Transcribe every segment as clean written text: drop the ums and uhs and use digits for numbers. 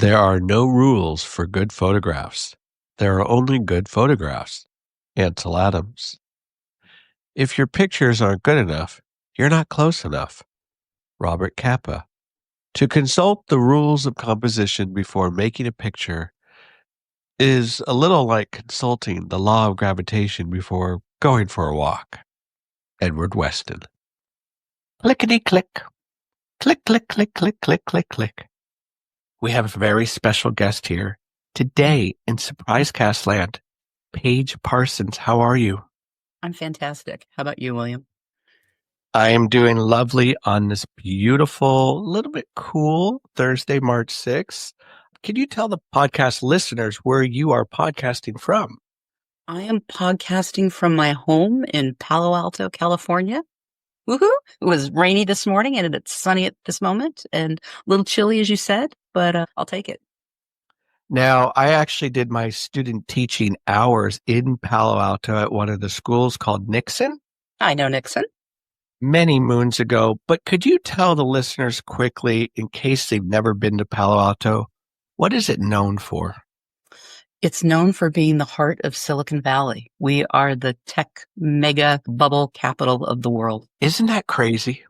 There are no rules for good photographs. There are only good photographs. Ansel Adams. If your pictures aren't good enough, you're not close enough. Robert Capa. To consult the rules of composition before making a picture is a little like consulting the law of gravitation before going for a walk. Edward Weston. Clickety-click. Click, click, click, click, click, click, click. We have a very special guest here today in Surprise Cast Land. Paige Parsons, how are you? I'm fantastic. How about you, William? I am doing lovely on this beautiful, little bit cool Thursday, March 6th. Can you tell the podcast listeners where you are podcasting from? I am podcasting from my home in Palo Alto, California. Woohoo! It was rainy this morning and it's sunny at this moment and a little chilly, as you said, but I'll take it. Now, I actually did my student teaching hours in Palo Alto at one of the schools called Nixon. I know Nixon. Many moons ago, but could you tell the listeners quickly, in case they've never been to Palo Alto, what is it known for? It's known for being the heart of Silicon Valley. We are the tech mega bubble capital of the world. Isn't that crazy?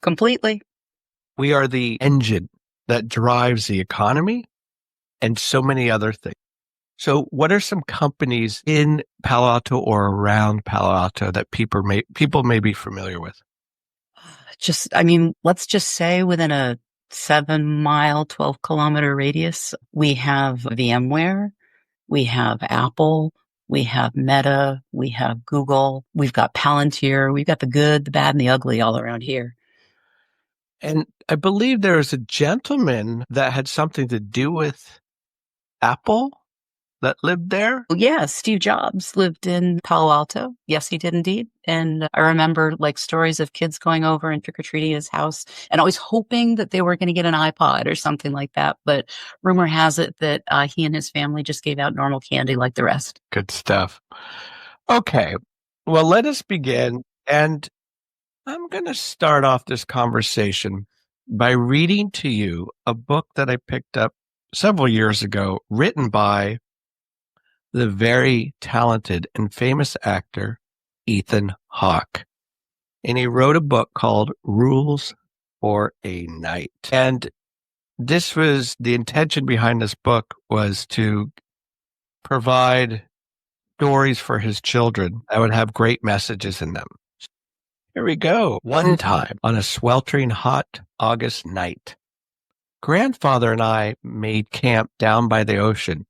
Completely. We are the engine that drives the economy and so many other things. So what are some companies in Palo Alto or around Palo Alto that people may be familiar with? Let's just say within a 7-mile, 12-kilometer radius, we have VMware, we have Apple, we have Meta, we have Google, we've got Palantir, we've got the good, the bad, and the ugly all around here. And I believe there was a gentleman that had something to do with Apple that lived there? Yeah, Steve Jobs lived in Palo Alto. Yes, he did indeed. And I remember stories of kids going over and trick-or-treating his house and always hoping that they were going to get an iPod or something like that. But rumor has it that he and his family just gave out normal candy like the rest. Good stuff. Okay, well, let us begin. And I'm going to start off this conversation by reading to you a book that I picked up several years ago, written by the very talented and famous actor, Ethan Hawke. And he wrote a book called Rules for a Night. And the intention behind this book was to provide stories for his children that would have great messages in them. Here we go. One time on a sweltering hot August night, Grandfather and I made camp down by the ocean.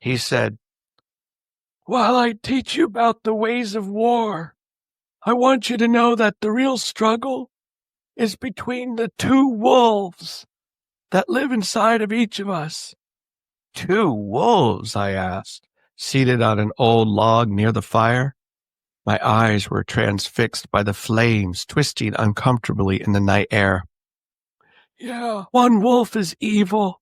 He said, "While I teach you about the ways of war, I want you to know that the real struggle is between the two wolves that live inside of each of us." "Two wolves?" I asked, seated on an old log near the fire. My eyes were transfixed by the flames twisting uncomfortably in the night air. "Yeah, one wolf is evil.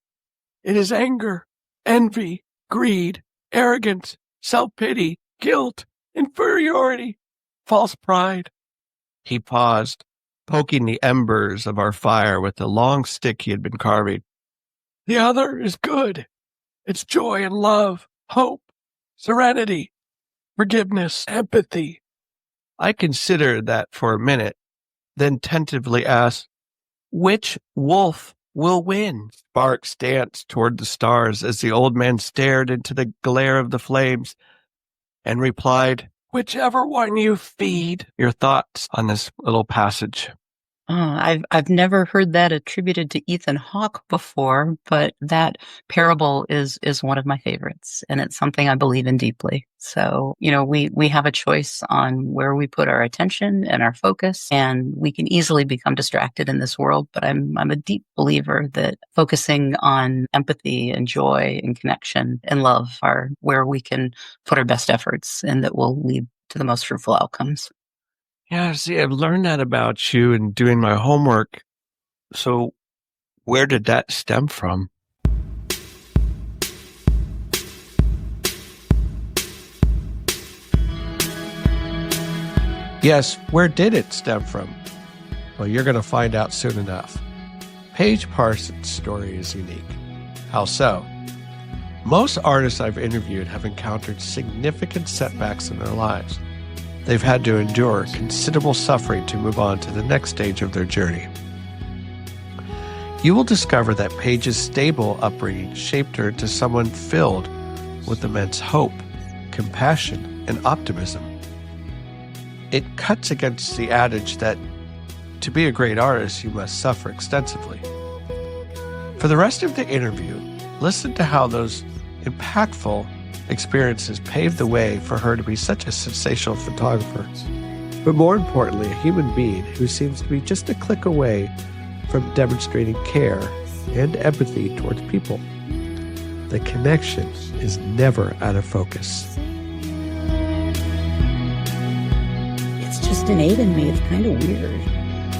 It is anger, envy, greed, arrogance, self-pity, guilt, inferiority, false pride." He paused, poking the embers of our fire with the long stick he had been carving. "The other is good. It's joy and love, hope, serenity, forgiveness, empathy." I considered that for a minute, then tentatively asked, "Which wolf will win?" Sparks danced toward the stars as the old man stared into the glare of the flames and replied, "Whichever one you feed." Your thoughts on this little passage? I've never heard that attributed to Ethan Hawke before, but that parable is one of my favorites, and it's something I believe in deeply. So, we have a choice on where we put our attention and our focus, and we can easily become distracted in this world. But I'm a deep believer that focusing on empathy and joy and connection and love are where we can put our best efforts, and that will lead to the most fruitful outcomes. Yeah, see, I've learned that about you in doing my homework. So where did that stem from? Yes, where did it stem from? Well, you're going to find out soon enough. Paige Parsons' story is unique. How so? Most artists I've interviewed have encountered significant setbacks in their lives. They've had to endure considerable suffering to move on to the next stage of their journey. You will discover that Paige's stable upbringing shaped her into someone filled with immense hope, compassion, and optimism. It cuts against the adage that to be a great artist, you must suffer extensively. For the rest of the interview, listen to how those impactful experiences paved the way for her to be such a sensational photographer, but more importantly, a human being who seems to be just a click away from demonstrating care and empathy towards people. The connection is never out of focus. It's just innate in me. It's kind of weird.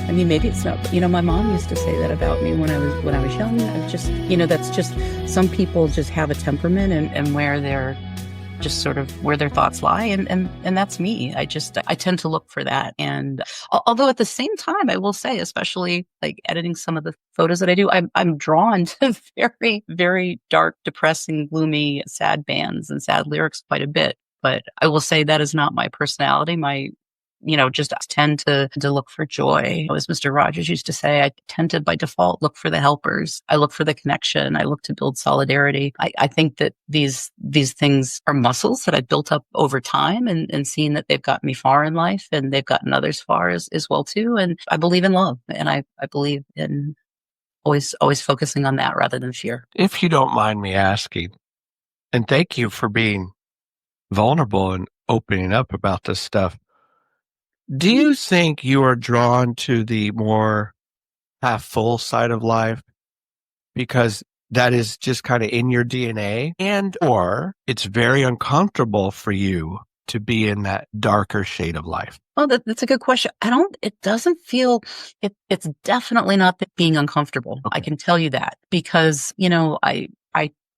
I mean, maybe it's not, my mom used to say that about me when I was young. I just, that's just, some people just have a temperament and where they're just sort of where their thoughts lie. And that's me. I tend to look for that. And although at the same time, I will say, especially like editing some of the photos that I do, I'm drawn to very, very dark, depressing, gloomy, sad bands and sad lyrics quite a bit. But I will say that is not my personality. Just tend to look for joy. As Mr. Rogers used to say, I tend to, by default, look for the helpers. I look for the connection. I look to build solidarity. I think that these things are muscles that I've built up over time and seen that they've gotten me far in life and they've gotten others far as well too. And I believe in love and I believe in always focusing on that rather than fear. If you don't mind me asking, and thank you for being vulnerable and opening up about this stuff. Do you think you are drawn to the more half full side of life because that is just kind of in your DNA, and or it's very uncomfortable for you to be in that darker shade of life? Well, that's a good question. It doesn't feel, it's definitely not being uncomfortable. Okay. I can tell you that because,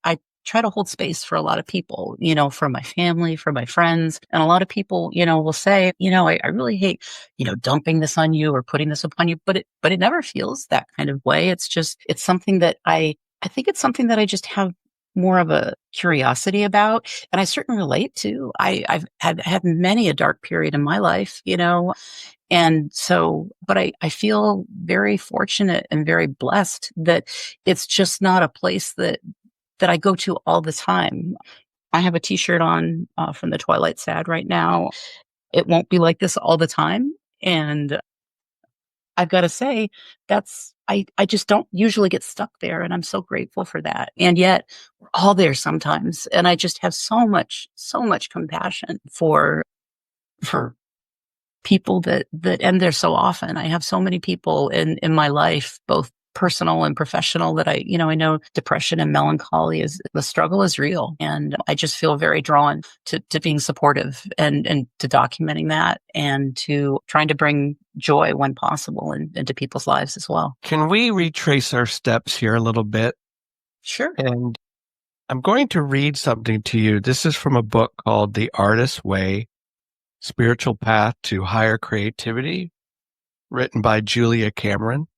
I try to hold space for a lot of people, for my family, for my friends. And a lot of people, will say, I really hate, dumping this on you or putting this upon you, but it never feels that kind of way. It's something that I think it's something that I just have more of a curiosity about. And I certainly relate to. I've had many a dark period in my life, and so, but I feel very fortunate and very blessed that it's just not a place that I go to all the time. I have a t-shirt on from the Twilight Sad right now. It won't be like this all the time. And I've got to say I just don't usually get stuck there. And I'm so grateful for that. And yet we're all there sometimes. And I just have so much compassion for people that end there so often. I have so many people in my life, both personal and professional, that I know depression and melancholy the struggle is real. And I just feel very drawn to being supportive and to documenting that and to trying to bring joy when possible into people's lives as well. Can we retrace our steps here a little bit? Sure. And I'm going to read something to you. This is from a book called The Artist's Way, Spiritual Path to Higher Creativity, written by Julia Cameron.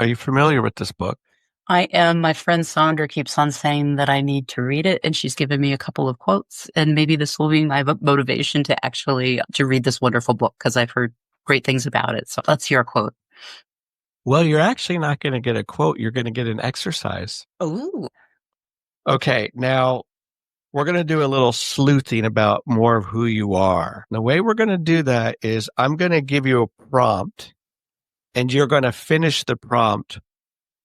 Are you familiar with this book? I am. My friend Sandra keeps on saying that I need to read it, and she's given me a couple of quotes, and maybe this will be my motivation to actually to read this wonderful book because I've heard great things about it. So let's hear a quote. Well, you're actually not going to get a quote. You're going to get an exercise. Oh. Okay, now we're going to do a little sleuthing about more of who you are. The way we're going to do that is I'm going to give you a prompt, and you're going to finish the prompt,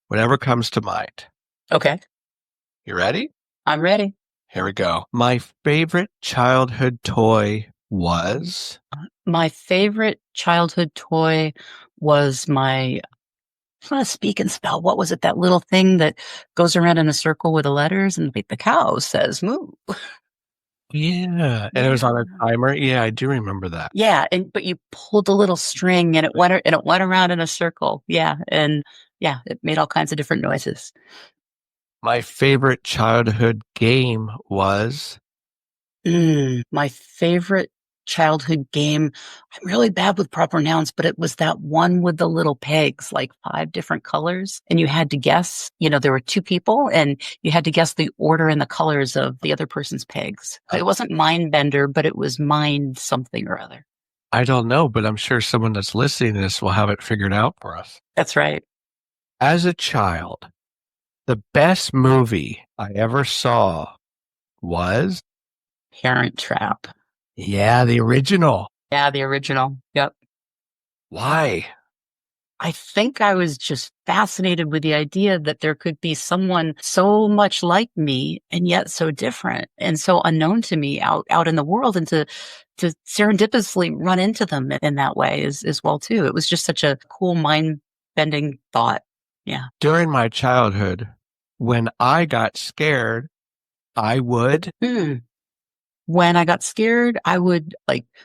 whatever comes to mind. Okay. You ready? I'm ready. Here we go. My favorite childhood toy was? My favorite childhood toy was I'm trying to speak and spell. What was it? That little thing that goes around in a circle with the letters and the cow says moo. Yeah. And it was on a timer. Yeah, I do remember that. Yeah. But you pulled a little string and it went around in a circle. Yeah. And yeah, it made all kinds of different noises. My favorite childhood game was? My favorite childhood game. I'm really bad with proper nouns, but it was that one with the little pegs, like 5 different colors. And you had to guess, there were 2 people and you had to guess the order and the colors of the other person's pegs. It wasn't mind bender, but it was mind something or other. I don't know, but I'm sure someone that's listening to this will have it figured out for us. That's right. As a child, the best movie I ever saw was Parent Trap. Yeah, the original. Yeah, the original. Yep. Why? I think I was just fascinated with the idea that there could be someone so much like me and yet so different and so unknown to me out in the world, and to serendipitously run into them in that way as well too. It was just such a cool mind bending thought. Yeah. During my childhood, when I got scared, I would When I got scared, I would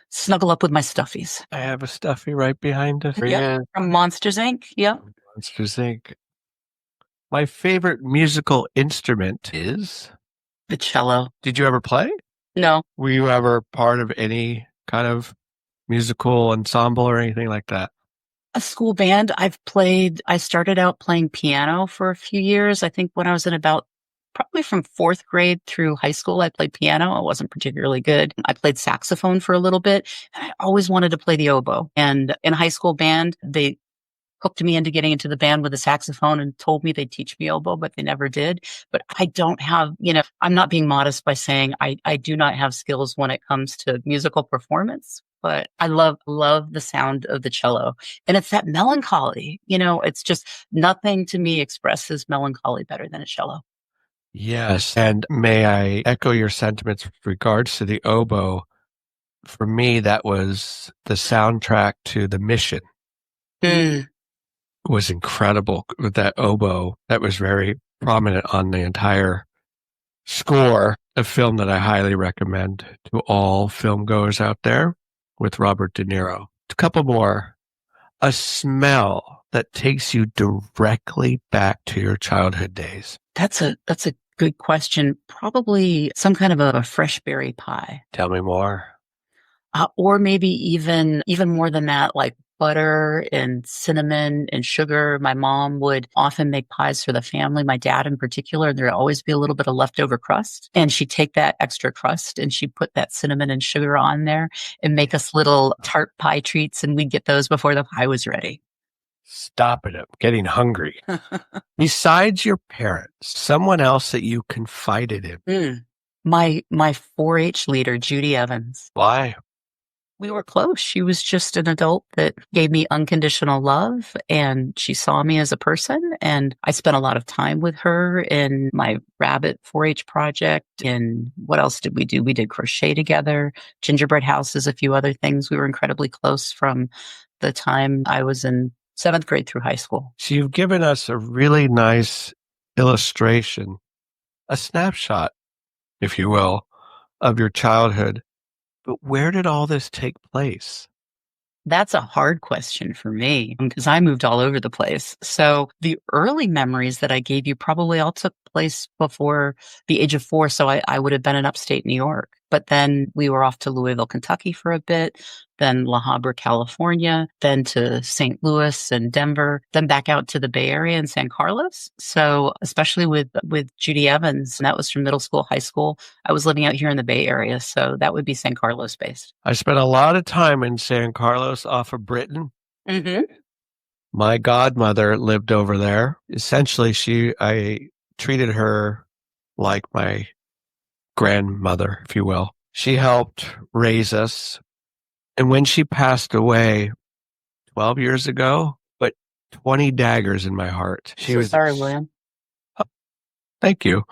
snuggle up with my stuffies. I have a stuffy right behind us. Yeah, from Monsters Inc. Yep. Monsters Inc. My favorite musical instrument is The cello. Did you ever play? No. Were you ever part of any kind of musical ensemble or anything like that? A school band. I started out playing piano for a few years. I think when I was in about probably from 4th grade through high school, I played piano. I wasn't particularly good. I played saxophone for a little bit, and I always wanted to play the oboe. And in high school band, they hooked me into getting into the band with the saxophone and told me they'd teach me oboe, but they never did. But I don't have, I'm not being modest by saying I do not have skills when it comes to musical performance, but I love the sound of the cello. And it's that melancholy, it's just nothing to me expresses melancholy better than a cello. Yes. And may I echo your sentiments with regards to the oboe? For me, that was the soundtrack to The Mission. It was incredible with that oboe. That was very prominent on the entire score, a film that I highly recommend to all film goers out there with Robert De Niro. A couple more. A smell that takes you directly back to your childhood days. That's a good question. Probably some kind of a fresh berry pie. Tell me more. Or maybe even more than that, like butter and cinnamon and sugar. My mom would often make pies for the family, my dad in particular. There'd always be a little bit of leftover crust. And she'd take that extra crust and she'd put that cinnamon and sugar on there and make us little tart pie treats. And we'd get those before the pie was ready. Stop it. I'm getting hungry. Besides your parents, someone else that you confided in. My 4-H leader, Judy Evans. Why? We were close. She was just an adult that gave me unconditional love, and she saw me as a person. And I spent a lot of time with her in my rabbit 4-H project. And what else did we do? We did crochet together, gingerbread houses, a few other things. We were incredibly close from the time I was in 7th grade through high school. So you've given us a really nice illustration, a snapshot, if you will, of your childhood. But where did all this take place? That's a hard question for me because I moved all over the place. So the early memories that I gave you probably all took place before the age of 4. So I would have been in upstate New York. But then we were off to Louisville, Kentucky for a bit, then La Habra, California, then to St. Louis and Denver, then back out to the Bay Area and San Carlos. So especially with Judy Evans, and that was from middle school, high school, I was living out here in the Bay Area. So that would be San Carlos based. I spent a lot of time in San Carlos off of Britain. Mm-hmm. My godmother lived over there. Essentially, I treated her like my grandmother, if you will. She helped raise us. And when she passed away 12 years ago, but 20 daggers in my heart. She was sorry, William. Thank you.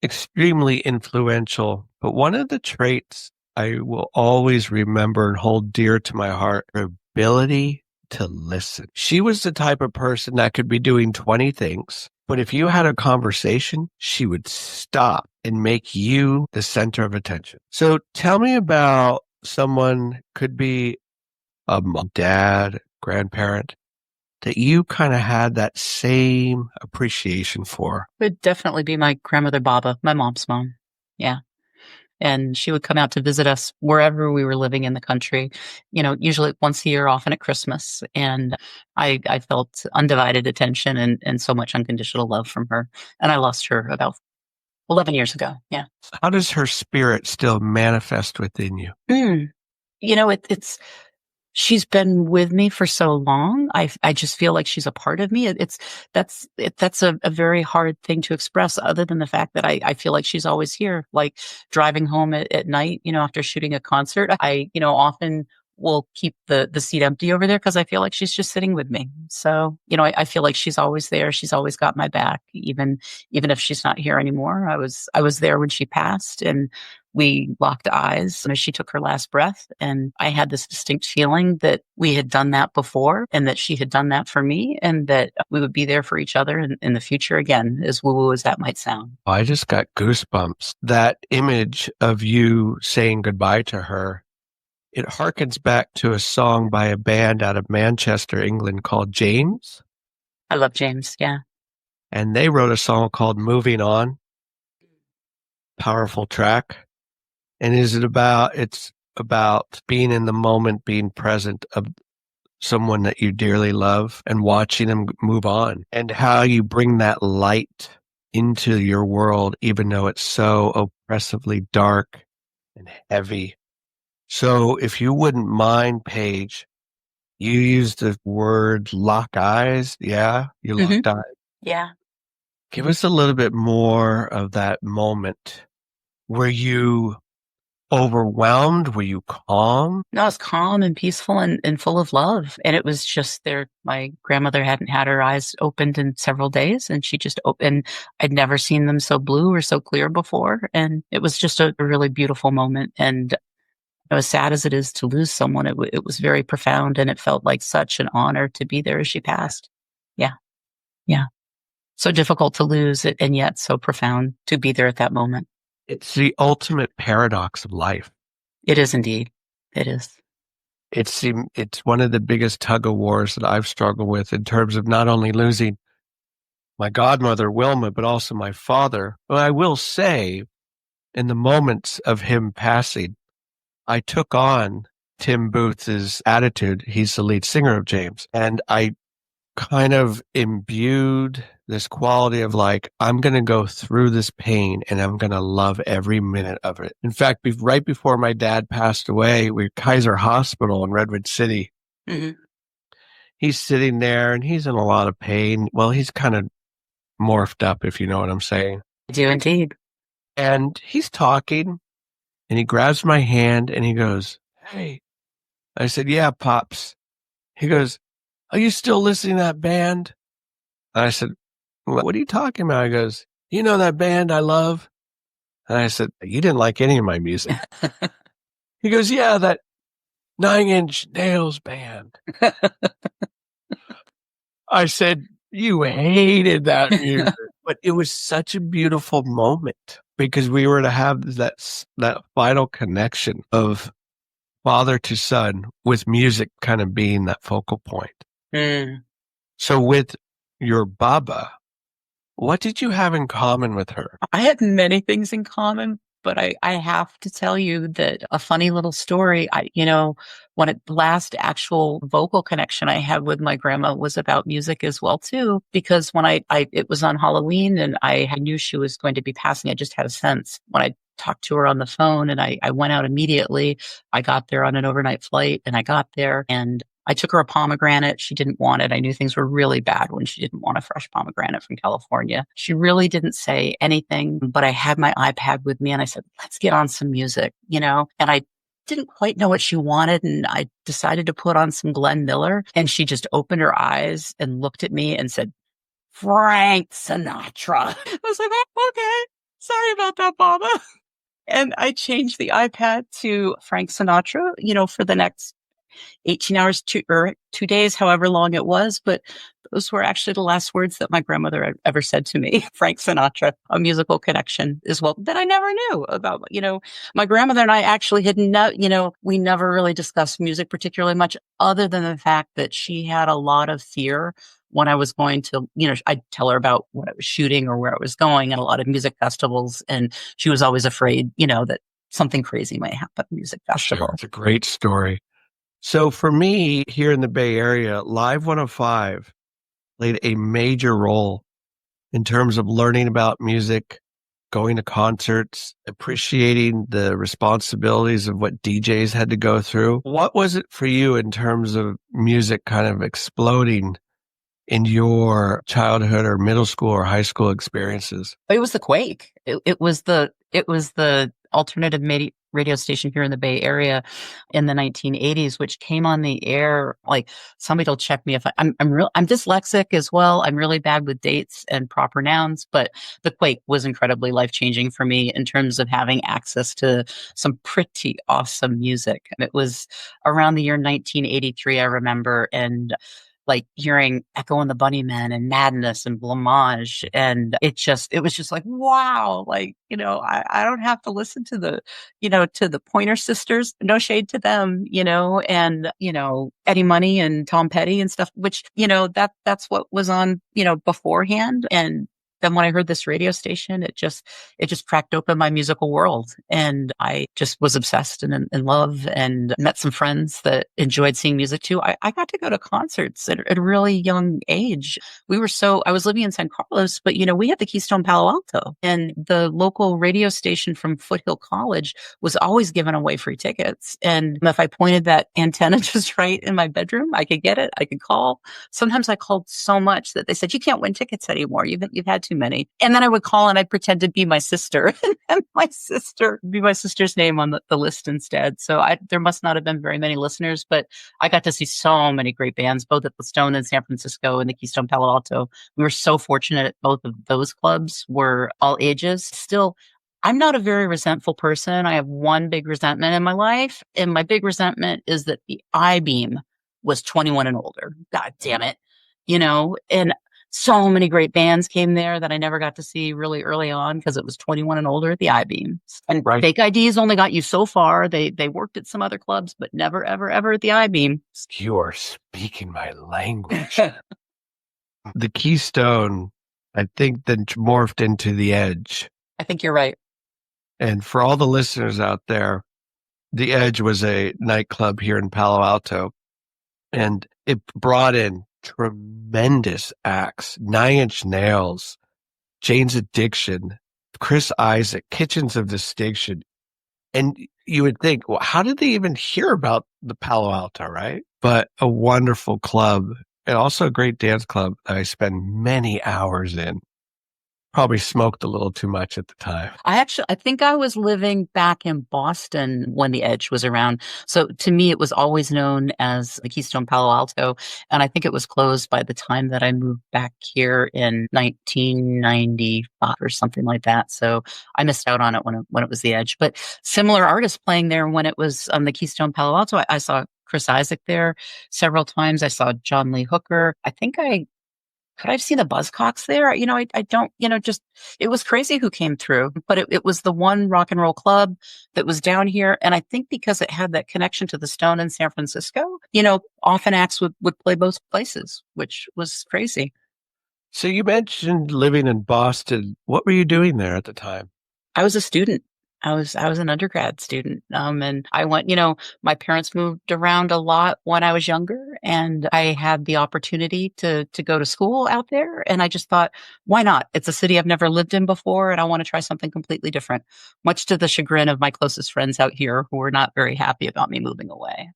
Extremely influential. But one of the traits I will always remember and hold dear to my heart, her ability to listen. She was the type of person that could be doing 20 things, but if you had a conversation, she would stop and make you the center of attention. So tell me about someone, could be a mom, dad, grandparent, that you kind of had that same appreciation for. Would definitely be my grandmother Baba, my mom's mom. Yeah. And she would come out to visit us wherever we were living in the country, usually once a year, often at Christmas. And I felt undivided attention and so much unconditional love from her. And I lost her about 11 years ago. Yeah. How does her spirit still manifest within you? Mm. It's she's been with me for so long. I just feel like she's a part of me. That's a very hard thing to express, other than the fact that I feel like she's always here. Like driving home at night, after shooting a concert, I often will keep the seat empty over there because I feel like she's just sitting with me. So, I feel like she's always there. She's always got my back, even if she's not here anymore. I was there when she passed, and we locked eyes as she took her last breath. And I had this distinct feeling that we had done that before, and that she had done that for me, and that we would be there for each other in the future again, as woo-woo as that might sound. I just got goosebumps. That image of you saying goodbye to her, it harkens back to a song by a band out of Manchester, England called James. I love James, yeah. And they wrote a song called Moving On. Powerful track. And it's about being in the moment, being present of someone that you dearly love and watching them move on, and how you bring that light into your world, even though it's so oppressively dark and heavy. So if you wouldn't mind, Paige, you used the word lock eyes. Yeah, you locked eyes. Yeah. Give us a little bit more of that moment. Were you overwhelmed? Were you calm? No, I was calm and peaceful and full of love. And it was just there. My grandmother hadn't had her eyes opened in several days, and she just opened. I'd never seen them so blue or so clear before. And it was just a really beautiful moment. And as sad as it is to lose someone, it was very profound, and it felt like such an honor to be there as she passed. Yeah. Yeah. So difficult to lose it, and yet so profound to be there at that moment. It's the ultimate paradox of life. It is indeed. It is. It's one of the biggest tug of wars that I've struggled with, in terms of not only losing my godmother, Wilma, but also my father. But I will say, in the moments of him passing, I took on Tim Booth's attitude. He's the lead singer of James. And I kind of imbued this quality of like, I'm going to go through this pain and I'm going to love every minute of it. In fact, right before my dad passed away, we were at Kaiser Hospital in Redwood City. Mm-hmm. He's sitting there and he's in a lot of pain. Well, he's kind of morphed up, if you know what I'm saying. I do indeed. And he's talking, and he grabs my hand and he goes, "Hey." I said, "Yeah, Pops." He goes, "Are you still listening to that band?" And I said, "What are you talking about?" He goes, "You know that band I love?" And I said, "You didn't like any of my music." He goes, "Yeah, that 9 Inch Nails band." I said, "You hated that music." But it was such a beautiful moment, because we were to have that final connection of father to son, with music kind of being that focal point. Mm. So with your Baba, what did you have in common with her? I had many things in common, but I have to tell you that a funny little story, the last actual vocal connection I had with my grandma was about music as well too, because when it was on Halloween and I knew she was going to be passing, I just had a sense when I talked to her on the phone, and I went out immediately. I got there on an overnight flight, and I got there and I took her a pomegranate. She didn't want it. I knew things were really bad when she didn't want a fresh pomegranate from California. She really didn't say anything, but I had my iPad with me and I said, "Let's get on some music," and I didn't quite know what she wanted. And I decided to put on some Glenn Miller, and she just opened her eyes and looked at me and said, "Frank Sinatra." I was like, "Oh, okay. Sorry about that, Mama." And I changed the iPad to Frank Sinatra, for the next 18 hours, 2 days, however long it was. But those were actually the last words that my grandmother ever said to me. Frank Sinatra, a musical connection as well that I never knew about. My grandmother and I actually we never really discussed music particularly much, other than the fact that she had a lot of fear when I was going to, I'd tell her about what I was shooting or where I was going at a lot of music festivals. And she was always afraid, that something crazy might happen at a music festival. Sure. It's a great story. So for me here in the Bay Area, Live 105 played a major role in terms of learning about music, going to concerts, appreciating the responsibilities of what DJs had to go through. What was it for you in terms of music kind of exploding in your childhood or middle school or high school experiences? It was the Quake. It was the alternative radio station here in the Bay Area in the 1980s, which came on the air. Like, somebody will check me if I'm dyslexic as well. I'm really bad with dates and proper nouns, but the Quake was incredibly life changing for me in terms of having access to some pretty awesome music. It was around the year 1983, I remember, and like hearing Echo and the Bunnymen and Madness and Blamage. And it was just like, wow, like, I don't have to listen to the Pointer Sisters, no shade to them, and, Eddie Money and Tom Petty and stuff, which, that's what was on, beforehand. And then when I heard this radio station, it just cracked open my musical world. And I just was obsessed and in love, and met some friends that enjoyed seeing music too. I got to go to concerts at a really young age. I was living in San Carlos, but we had the Keystone Palo Alto, and the local radio station from Foothill College was always giving away free tickets. And if I pointed that antenna just right in my bedroom, I could get it. I could call. Sometimes I called so much that they said, "You can't win tickets anymore. You've had too many." And then I would call and I'd pretend to be my sister and my sister's name on the list instead. So there must not have been very many listeners, but I got to see so many great bands, both at the Stone in San Francisco and the Keystone Palo Alto. We were so fortunate. Both of those clubs were all ages. Still, I'm not a very resentful person. I have one big resentment in my life. And my big resentment is that the I-beam was 21 and older. God damn it. And so many great bands came there that I never got to see really early on because it was 21 and older at the I-beam. And Right. fake IDs only got you so far. They worked at some other clubs, but never, ever, ever at the I-beam. You are speaking my language. The Keystone, I think, then morphed into the Edge. I think you're right. And for all the listeners out there, the Edge was a nightclub here in Palo Alto, and it brought in tremendous acts: Nine Inch Nails, Jane's Addiction, Chris Isaac, Kitchens of Distinction. And you would think, well, how did they even hear about the Palo Alto, right? But a wonderful club, and also a great dance club that I spent many hours in. Probably smoked a little too much at the time. I think I was living back in Boston when the Edge was around. So to me, it was always known as the Keystone Palo Alto. And I think it was closed by the time that I moved back here in 1995 or something like that. So I missed out on it when it was the Edge. But similar artists playing there when it was the Keystone Palo Alto. I saw Chris Isaac there several times. I saw John Lee Hooker. I think could I see the Buzzcocks there? I don't, just, it was crazy who came through, but it was the one rock and roll club that was down here. And I think because it had that connection to the Stone in San Francisco, often acts would play both places, which was crazy. So you mentioned living in Boston. What were you doing there at the time? I was a student. I was an undergrad student. And I went, my parents moved around a lot when I was younger, and I had the opportunity to go to school out there. And I just thought, why not? It's a city I've never lived in before, and I want to try something completely different, much to the chagrin of my closest friends out here who were not very happy about me moving away.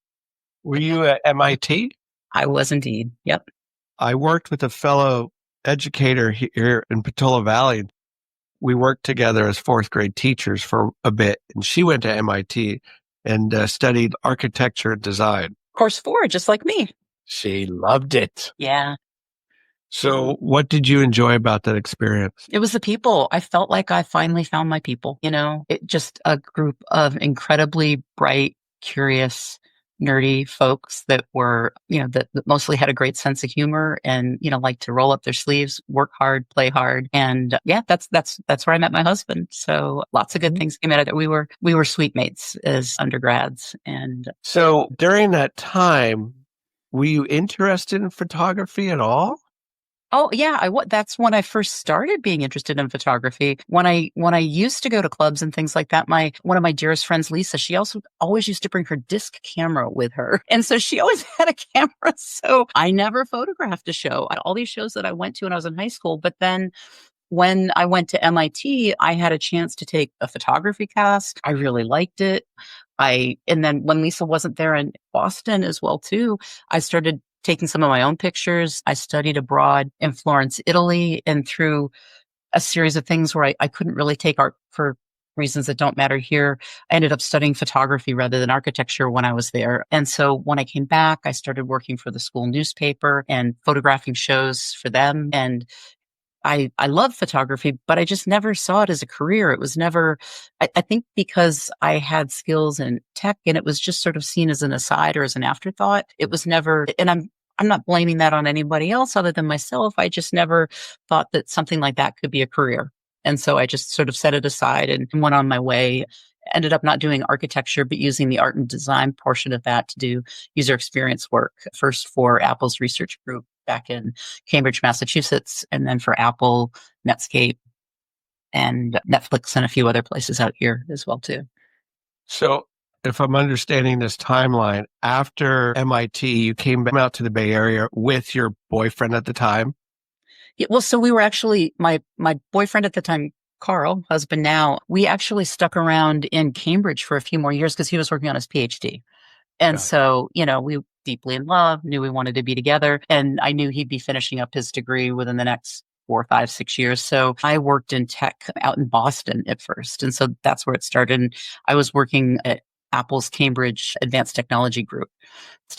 Were you at MIT? I was indeed. Yep. I worked with a fellow educator here in Patola Valley. We worked together as fourth grade teachers for a bit, and she went to MIT and studied architecture and design. Course 4, just like me. She loved it. Yeah. So what did you enjoy about that experience? It was the people. I felt like I finally found my people, it just a group of incredibly bright, curious, nerdy folks that were, that mostly had a great sense of humor and, like to roll up their sleeves, work hard, play hard. And that's where I met my husband. So lots of good things came out of it. We were sweet mates as undergrads. And so during that time, were you interested in photography at all? Oh yeah, that's when I first started being interested in photography. When I used to go to clubs and things like that, my one of my dearest friends, Lisa, she also always used to bring her disc camera with her. And so she always had a camera. So I never photographed a show at all these shows that I went to when I was in high school. But then when I went to MIT, I had a chance to take a photography class. I really liked it. And then when Lisa wasn't there in Boston as well too, I started taking some of my own pictures. I studied abroad in Florence, Italy, and through a series of things where I couldn't really take art for reasons that don't matter here. I ended up studying photography rather than architecture when I was there. And so when I came back, I started working for the school newspaper and photographing shows for them. And I love photography, but I just never saw it as a career. It was never, I think because I had skills in tech and it was just sort of seen as an aside or as an afterthought. It was never, and I'm not blaming that on anybody else other than myself. I just never thought that something like that could be a career. And so I just sort of set it aside and went on my way. Ended up not doing architecture, but using the art and design portion of that to do user experience work, first for Apple's research group back in Cambridge, Massachusetts, and then for Apple, Netscape, and Netflix, and a few other places out here as well too. So, if I'm understanding this timeline, after MIT, you came out to the Bay Area with your boyfriend at the time. Yeah, well, so we were actually my boyfriend at the time, Carl, husband now. We actually stuck around in Cambridge for a few more years because he was working on his PhD. And Got it. so, we were deeply in love, knew we wanted to be together. And I knew he'd be finishing up his degree within the next 4, 5, 6 years. So I worked in tech out in Boston at first. And so that's where it started. And I was working at Apple's Cambridge Advanced Technology Group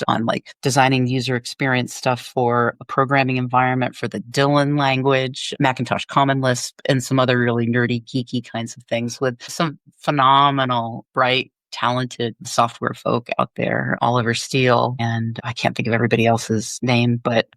on like designing user experience stuff for a programming environment for the Dylan language, Macintosh Common Lisp, and some other really nerdy, geeky kinds of things with some phenomenal, bright, talented software folk out there, Oliver Steele, and I can't think of everybody else's name, but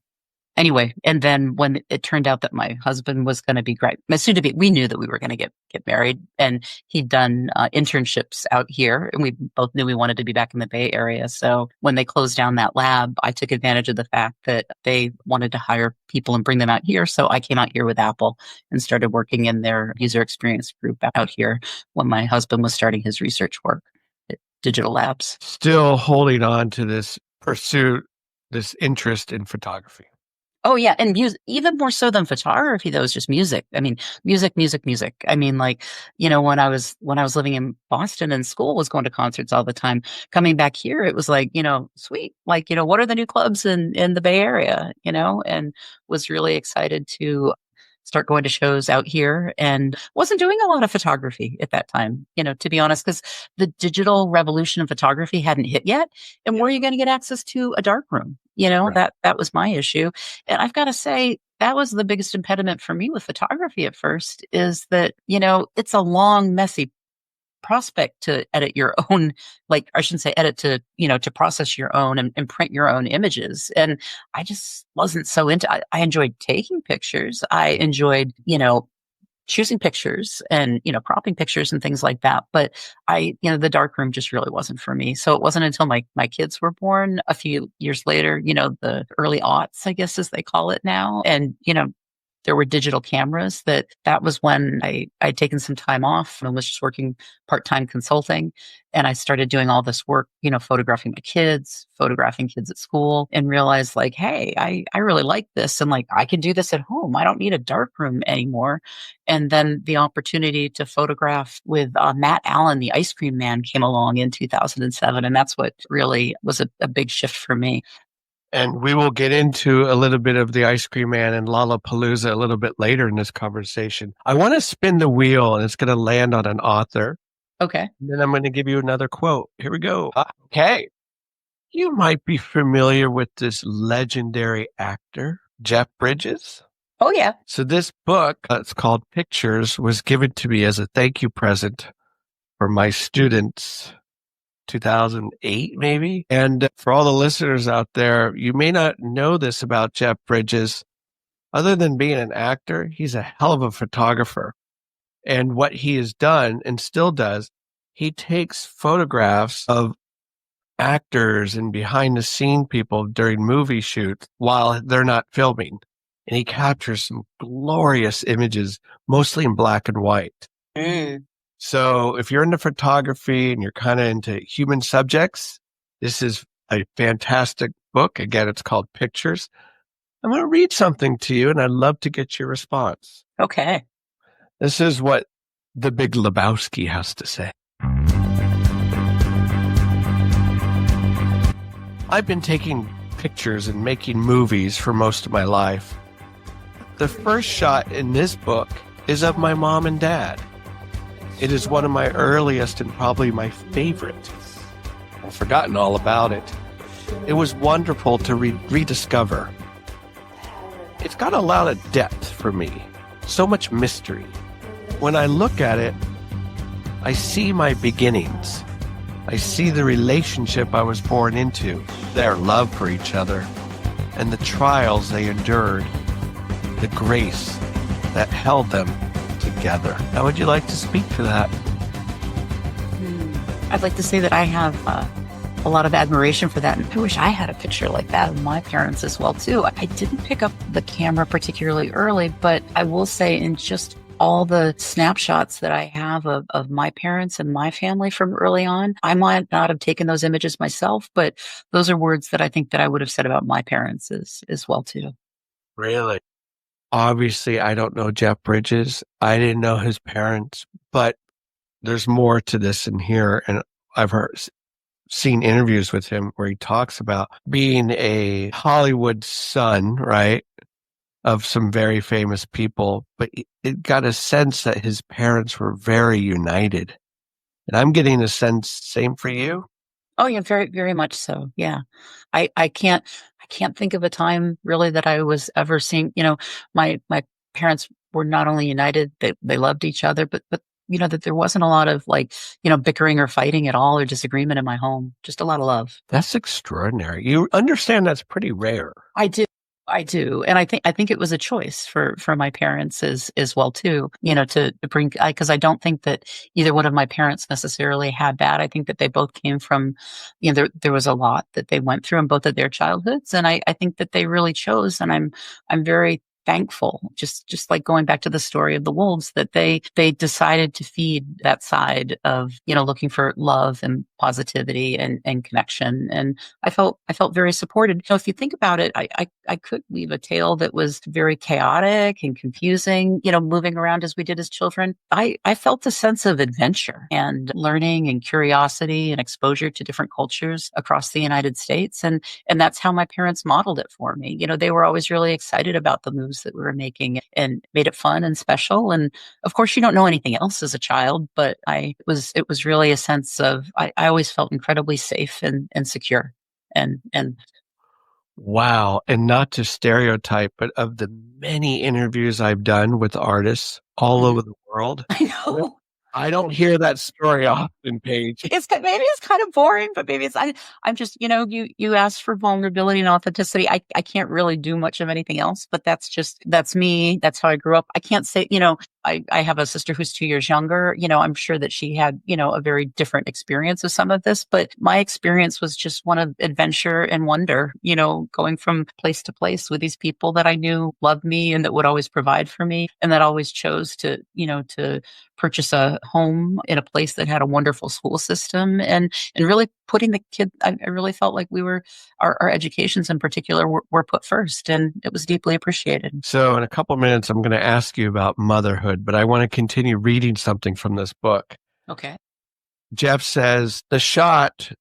anyway. And then when it turned out that my husband was going to be great, soon to be, we knew that we were going to get married, and he'd done internships out here, and we both knew we wanted to be back in the Bay Area. So when they closed down that lab, I took advantage of the fact that they wanted to hire people and bring them out here. So I came out here with Apple and started working in their user experience group out here when my husband was starting his research work at Digital Labs. Still holding on to this pursuit, this interest in photography. Oh yeah, and music, even more so than photography, though, is just music. I mean, music, music, music. I mean, like, when I was living in Boston and school, was going to concerts all the time. Coming back here, it was like, sweet. Like, what are the new clubs in the Bay Area? And was really excited to start going to shows out here, and wasn't doing a lot of photography at that time, to be honest, because the digital revolution of photography hadn't hit yet. And where are you going to get access to a darkroom? Right. That was my issue. And I've got to say, that was the biggest impediment for me with photography at first, is that, it's a long, messy prospect to edit your own, like, I shouldn't say edit, to process your own and print your own images. And I just wasn't so into, I enjoyed taking pictures. I enjoyed, choosing pictures and, cropping pictures and things like that. But the darkroom just really wasn't for me. So it wasn't until my kids were born a few years later, the early aughts, I guess, as they call it now. And, there were digital cameras that was when I'd taken some time off and was just working part-time consulting. And I started doing all this work, photographing my kids, photographing kids at school, and realized like, hey, I really like this. And like, I can do this at home. I don't need a darkroom anymore. And then the opportunity to photograph with Matt Allen, the ice cream man, came along in 2007. And that's what really was a big shift for me. And we will get into a little bit of the Ice Cream Man and Lollapalooza a little bit later in this conversation. I want to spin the wheel, and it's going to land on an author. Okay. And then I'm going to give you another quote. Here we go. Okay. You might be familiar with this legendary actor, Jeff Bridges. Oh, yeah. So this book, it's called Pictures, was given to me as a thank you present for my students. 2008, maybe. And for all the listeners out there, you may not know this about Jeff Bridges. Other than being an actor, he's a hell of a photographer. And what he has done and still does, he takes photographs of actors and behind the scene people during movie shoots while they're not filming. and he captures some glorious images, mostly in black and white. Mm. So if you're into photography and you're kind of into human subjects, this is a fantastic book. Again, it's called Pictures. I'm going to read something to you, and I'd love to get your response. Okay. This is what the Big Lebowski has to say. I've been taking pictures and making movies for most of my life. The first shot in this book is of my mom and dad. It is one of my earliest and probably my favorite. I've forgotten all about it. It was wonderful to rediscover. It's got a lot of depth for me, so much mystery. When I look at it, I see my beginnings. I see the relationship I was born into, their love for each other, and the trials they endured, the grace that held them together. How would you like to speak to that? I'd like to say that I have a lot of admiration for that. And I wish I had a picture like that of my parents as well, too. I didn't pick up the camera particularly early, but I will say in just all the snapshots that I have of my parents and my family from early on, I might not have taken those images myself, but those are words that I think that I would have said about my parents as well, too. Really? Obviously, I don't know Jeff Bridges. I didn't know his parents, but there's more to this in here. And I've seen interviews with him where he talks about being a Hollywood son, right, of some very famous people, but it got a sense that his parents were very united. And I'm getting a sense, same for you? Oh yeah, very, very much so. Yeah. I can't think of a time really that I was ever seeing, my parents were not only united, they loved each other, but that there wasn't a lot of bickering or fighting at all or disagreement in my home. Just a lot of love. That's extraordinary. You understand that's pretty rare. I do. I do. And I think it was a choice for my parents as well too, to bring, because I don't think that either one of my parents necessarily had that. I think that they both came from, there was a lot that they went through in both of their childhoods. And I think that they really chose, and I'm very thankful, just like going back to the story of the wolves, that they decided to feed that side of, looking for love and positivity and connection. And I felt very supported. If you think about it, I could weave a tale that was very chaotic and confusing, moving around as we did as children. I felt a sense of adventure and learning and curiosity and exposure to different cultures across the United States. And that's how my parents modeled it for me. They were always really excited about the moves that we were making and made it fun and special. And of course, you don't know anything else as a child, but it was really a sense of, I always felt incredibly safe and secure. And Wow. And not to stereotype, but of the many interviews I've done with artists all over the world, I know. I don't hear that story often, Paige. Maybe it's kind of boring, but maybe I'm just, you asked for vulnerability and authenticity. I can't really do much of anything else, but that's me. That's how I grew up. I can't say, I have a sister who's 2 years younger. I'm sure that she had, a very different experience of some of this, but my experience was just one of adventure and wonder, going from place to place with these people that I knew loved me and that would always provide for me, and that always chose to, to purchase a home in a place that had a wonderful school system, and really putting the kid, I really felt like our educations in particular were put first, and it was deeply appreciated. So in a couple of minutes, I'm going to ask you about motherhood, but I want to continue reading something from this book. Okay. Jeff says, the shot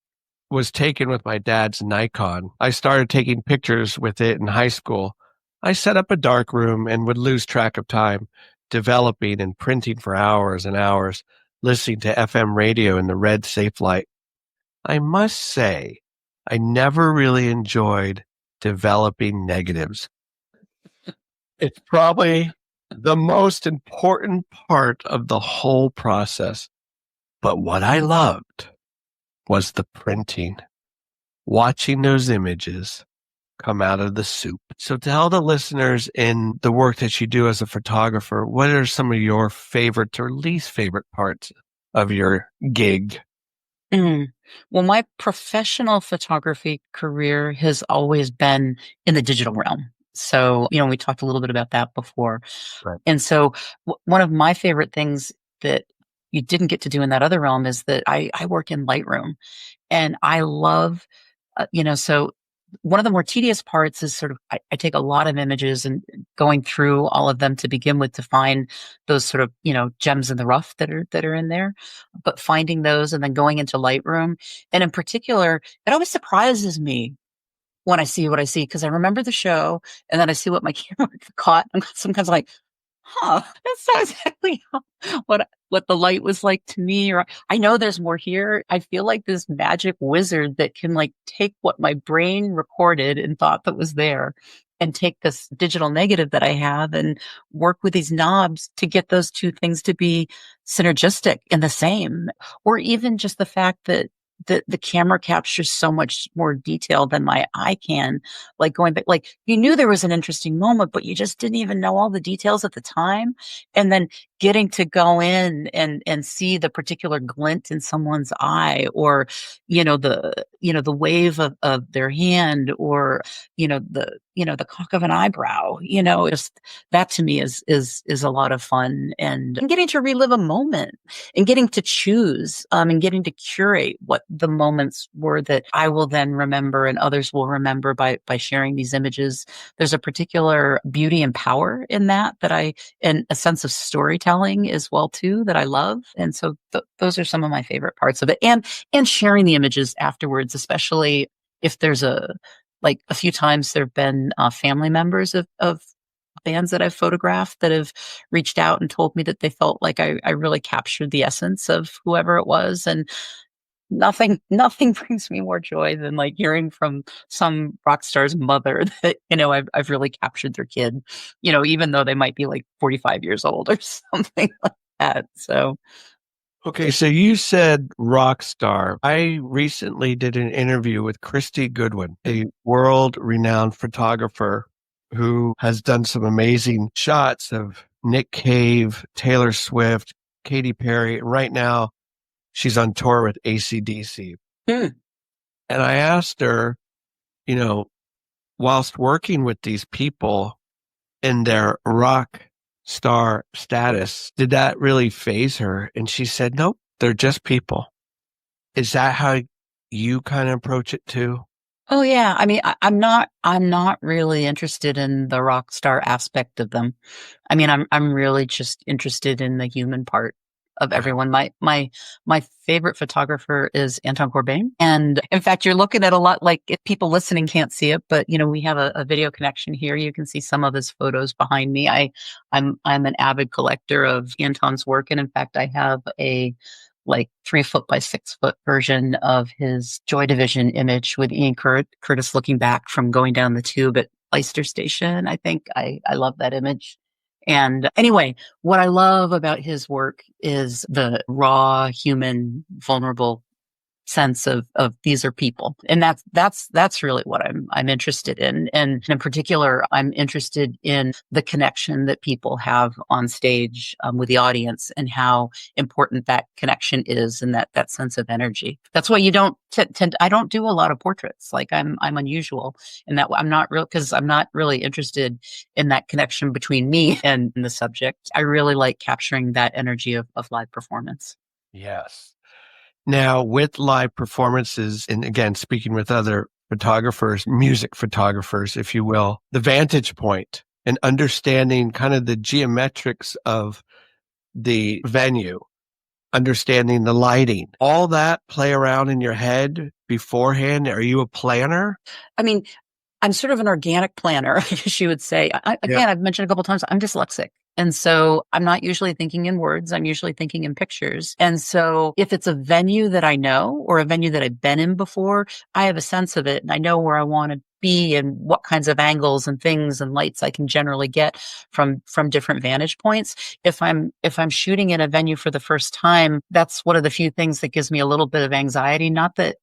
was taken with my dad's Nikon. I started taking pictures with it in high school. I set up a dark room and would lose track of time, developing and printing for hours and hours, listening to FM radio in the red safe light. I must say, I never really enjoyed developing negatives. It's probably the most important part of the whole process. But what I loved was the printing, watching those images come out of the soup. So tell the listeners, in the work that you do as a photographer, what are some of your favorite or least favorite parts of your gig? Well, my professional photography career has always been in the digital realm. So, we talked a little bit about that before. Right. And so one of my favorite things that you didn't get to do in that other realm is that I work in Lightroom, and I love, so one of the more tedious parts is sort of, I take a lot of images and going through all of them to begin with to find those sort of, gems in the rough that are in there, but finding those and then going into Lightroom. And in particular, it always surprises me when I see what I see, because I remember the show and then I see what my camera caught. I'm sometimes like, huh, that's not exactly what the light was like to me. Or I know there's more here. I feel like this magic wizard that can like take what my brain recorded and thought that was there and take this digital negative that I have and work with these knobs to get those two things to be synergistic and the same. Or even just the fact that the camera captures so much more detail than my eye can. Like going back, like you knew there was an interesting moment, but you just didn't even know all the details at the time. And then getting to go in and see the particular glint in someone's eye, or, the wave of their hand, or, the cock of an eyebrow, just that to me is a lot of fun, and getting to relive a moment and getting to choose, and getting to curate what the moments were that I will then remember and others will remember by sharing these images. There's a particular beauty and power in that and a sense of storytelling as well too that I love. And so those are some of my favorite parts of it, and sharing the images afterwards, especially if there's like a few times there've been family members of bands that I've photographed that have reached out and told me that they felt like I really captured the essence of whoever it was. And nothing brings me more joy than like hearing from some rock star's mother that, I've really captured their kid, even though they might be like 45 years old or something like that. So. Okay, so you said rock star. I recently did an interview with Christy Goodwin, a world-renowned photographer who has done some amazing shots of Nick Cave, Taylor Swift, Katy Perry. Right now, she's on tour with AC/DC. Hmm. And I asked her, whilst working with these people in their rock star status, did that really faze her? And she said, nope, they're just people. Is that how you kind of approach it too? Oh yeah. I mean, I'm not really interested in the rock star aspect of them. I mean, I'm really just interested in the human part of everyone. My favorite photographer is Anton Corbijn. And in fact, you're looking at a lot, like if people listening can't see it, but we have a video connection here. You can see some of his photos behind me. I'm an avid collector of Anton's work. And in fact, I have a like 3 foot by 6 foot version of his Joy Division image with Ian Curtis looking back from going down the tube at Leicester Station. I think I love that image. And anyway, what I love about his work is the raw, human, vulnerable sense of these are people. And that's really what I'm interested in. And in particular, I'm interested in the connection that people have on stage, with the audience, and how important that connection is, and that sense of energy. That's why you don't tend I don't do a lot of portraits. Like I'm unusual in that I'm not real, because I'm not really interested in that connection between me and the subject. I really like capturing that energy of live performance. Yes. Now, with live performances, and again, speaking with other photographers, music photographers, if you will, the vantage point and understanding kind of the geometrics of the venue, understanding the lighting, all that play around in your head beforehand. Are you a planner? I mean, I'm sort of an organic planner, I guess you would say. Yeah. Again, I've mentioned a couple of times, I'm dyslexic. And so I'm not usually thinking in words. I'm usually thinking in pictures. And so if it's a venue that I know, or a venue that I've been in before, I have a sense of it and I know where I want to be and what kinds of angles and things and lights I can generally get from different vantage points. If I'm shooting in a venue for the first time, that's one of the few things that gives me a little bit of anxiety. Not that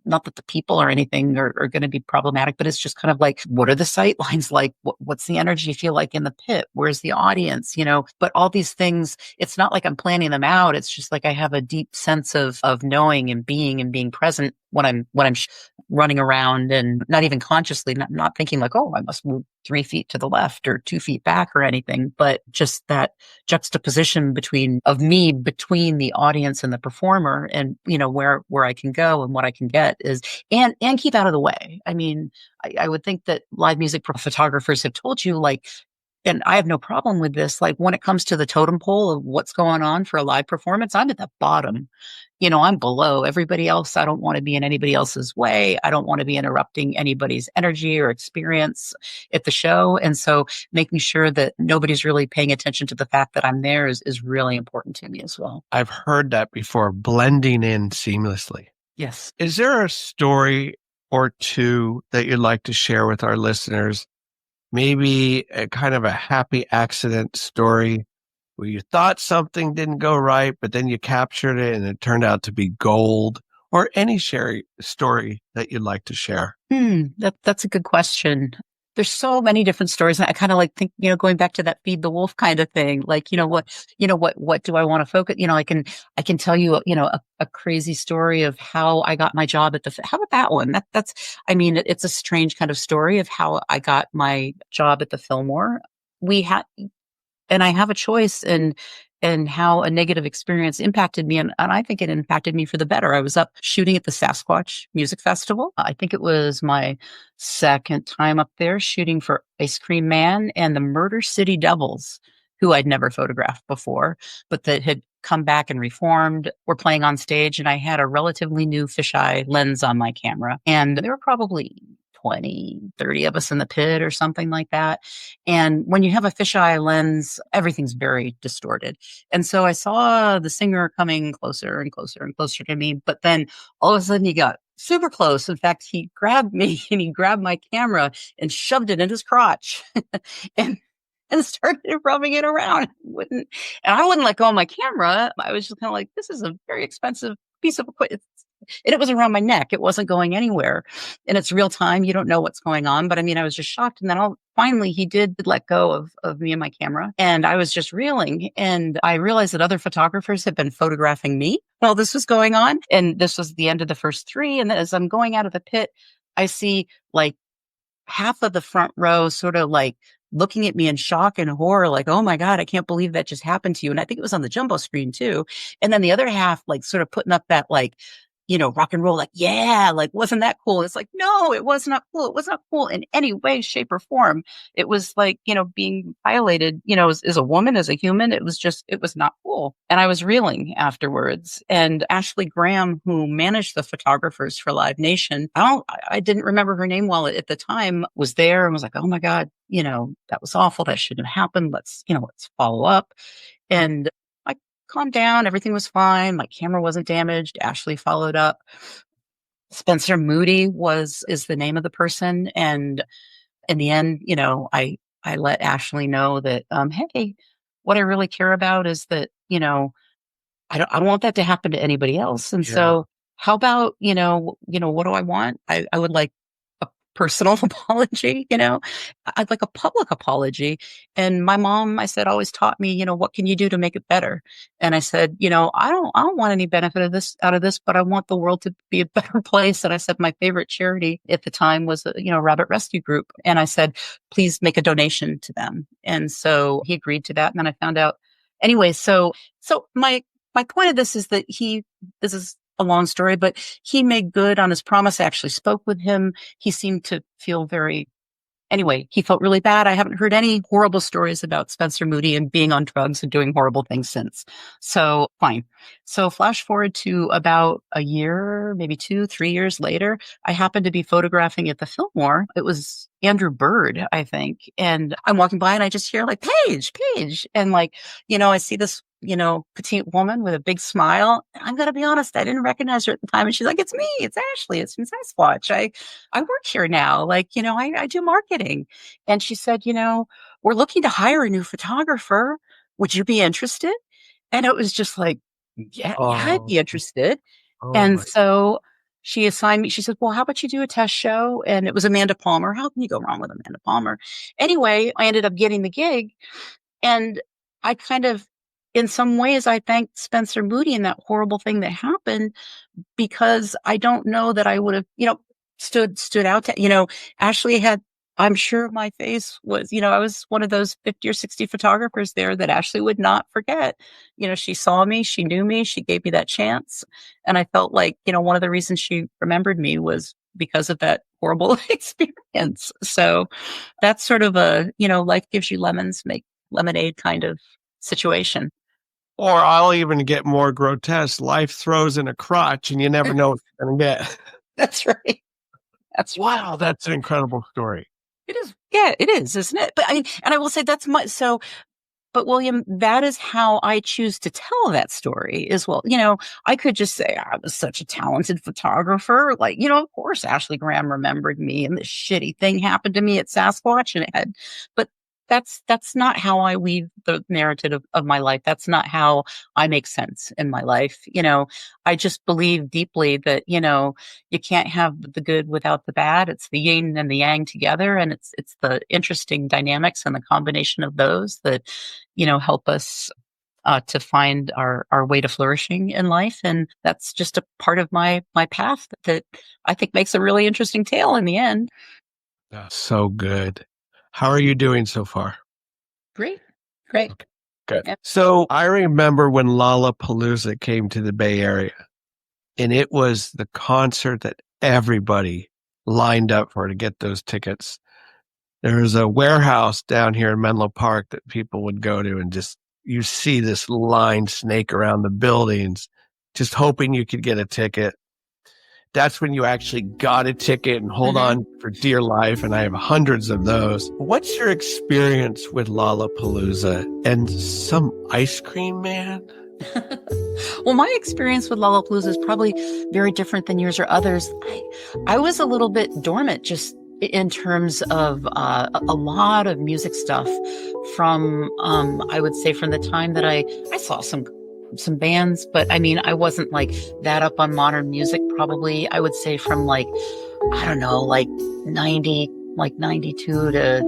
the people or anything are going to be problematic, but it's just kind of like, what are the sight lines like? What's the energy feel like in the pit? Where's the audience? But all these things, it's not like I'm planning them out. It's just like I have a deep sense of knowing and being present running around and not even consciously, not thinking like, oh, I must move 3 feet to the left or 2 feet back or anything, but just that juxtaposition between the audience and the performer, and where I can go and what I can get is, and keep out of the way. I mean, I would think that live music photographers have told you, like, and I have no problem with this. Like, when it comes to the totem pole of what's going on for a live performance, I'm at the bottom. I'm below everybody else. I don't want to be in anybody else's way. I don't want to be interrupting anybody's energy or experience at the show. And so making sure that nobody's really paying attention to the fact that I'm there is really important to me as well. I've heard that before, blending in seamlessly. Yes. Is there a story or two that you'd like to share with our listeners? Maybe a kind of a happy accident story where you thought something didn't go right, but then you captured it and it turned out to be gold, or any story that you'd like to share. That's a good question. There's so many different stories. And I kind of like think, going back to that feed the wolf kind of thing, like, what do I want to focus? I can tell you, a crazy story of how I got my job how about that one? It's a strange kind of story of how I got my job at the Fillmore. And I have a choice and how a negative experience impacted me. And I think it impacted me for the better. I was up shooting at the Sasquatch Music Festival. I think it was my second time up there shooting for Ice Cream Man and the Murder City Devils, who I'd never photographed before, but that had come back and reformed, were playing on stage. And I had a relatively new fisheye lens on my camera. And there were probably 20, 30 of us in the pit or something like that. And when you have a fisheye lens, everything's very distorted. And so I saw the singer coming closer and closer and closer to me, but then all of a sudden he got super close. In fact, he grabbed me and he grabbed my camera and shoved it in his crotch and started rubbing it around. And I wouldn't let go of my camera. I was just kind of like, this is a very expensive piece of equipment. And it was around my neck. It wasn't going anywhere. And it's real time. You don't know what's going on. But I was just shocked. And then finally, he did let go of me and my camera. And I was just reeling. And I realized that other photographers had been photographing me while this was going on. And this was the end of the first three. And then as I'm going out of the pit, I see like half of the front row sort of like looking at me in shock and horror, like, oh my God, I can't believe that just happened to you. And I think it was on the jumbo screen too. And then the other half, like sort of putting up that like, rock and roll, like, yeah, like, wasn't that cool? It's like, no, it was not cool. It was not cool in any way, shape, or form. It was like, being violated, as a woman, as a human. It was not cool. And I was reeling afterwards. And Ashley Graham, who managed the photographers for Live Nation, I didn't remember her name well at the time, was there and was like, oh my God, that was awful. That shouldn't have happened. Let's follow up. And calmed down. Everything was fine. My camera wasn't damaged. Ashley followed up. Spencer Moody is the name of the person. And in the end, I let Ashley know that, hey, what I really care about is that, I don't want that to happen to anybody else. And so how about, what do I want? I would like a personal apology, I'd like a public apology. And my mom, I said, always taught me, what can you do to make it better? And I said, I don't want any benefit out of this, but I want the world to be a better place. And I said, my favorite charity at the time was, Rabbit Rescue Group. And I said, please make a donation to them. And so he agreed to that. And then I found out anyway. So my point of this is that this is a long story, but he made good on his promise. I actually spoke with him. He seemed to feel he felt really bad. I haven't heard any horrible stories about Spencer Moody and being on drugs and doing horrible things since. So fine. So flash forward to about a year, maybe 2-3 years later, I happened to be photographing at the Fillmore. It was Andrew Bird, I think. And I'm walking by and I just hear like, Paige. And like, I see this, petite woman with a big smile. I'm going to be honest, I didn't recognize her at the time. And she's like, it's me, it's Ashley, it's from Sasquatch. I work here now. Like, I do marketing. And she said, we're looking to hire a new photographer. Would you be interested? And it was just like, yeah, I'd be interested. And so she assigned me, she said, well, how about you do a test show? And it was Amanda Palmer. How can you go wrong with Amanda Palmer? Anyway, I ended up getting the gig and I kind of in some ways, I thank Spencer Moody and that horrible thing that happened, because I don't know that I would have, stood out to, Ashley had, I'm sure my face was, I was one of those 50 or 60 photographers there that Ashley would not forget. She saw me, she knew me, she gave me that chance. And I felt like, one of the reasons she remembered me was because of that horrible experience. So that's sort of a, life gives you lemons, make lemonade kind of situation. Or I'll even get more grotesque. Life throws in a crotch and you never know what you're going to get. That's right. That's right. Wow, that's an incredible story. It is. Yeah, it is, isn't it? But and I will say that's but William, that is how I choose to tell that story as well. I could just say I was such a talented photographer. Like, of course, Ashley Graham remembered me and this shitty thing happened to me at Sasquatch and but that's not how I weave the narrative of my life. That's not how I make sense in my life. I just believe deeply that, you can't have the good without the bad. It's the yin and the yang together. And it's the interesting dynamics and the combination of those that, help us to find our way to flourishing in life. And that's just a part of my path that I think makes a really interesting tale in the end. So good. How are you doing so far? Great. Okay, good. Yep. So I remember when Lollapalooza came to the Bay Area, and it was the concert that everybody lined up for to get those tickets. There was a warehouse down here in Menlo Park that people would go to, and just you see this line snake around the buildings, just hoping you could get a ticket. That's when you actually got a ticket and hold on for dear life. And I have hundreds of those. What's your experience with Lollapalooza and some ice cream man? Well, my experience with Lollapalooza is probably very different than yours or others. I was a little bit dormant just in terms of a lot of music stuff from, I would say from the time that I saw some bands, but I wasn't like that up on modern music. Probably I would say from like, I don't know, like 92 to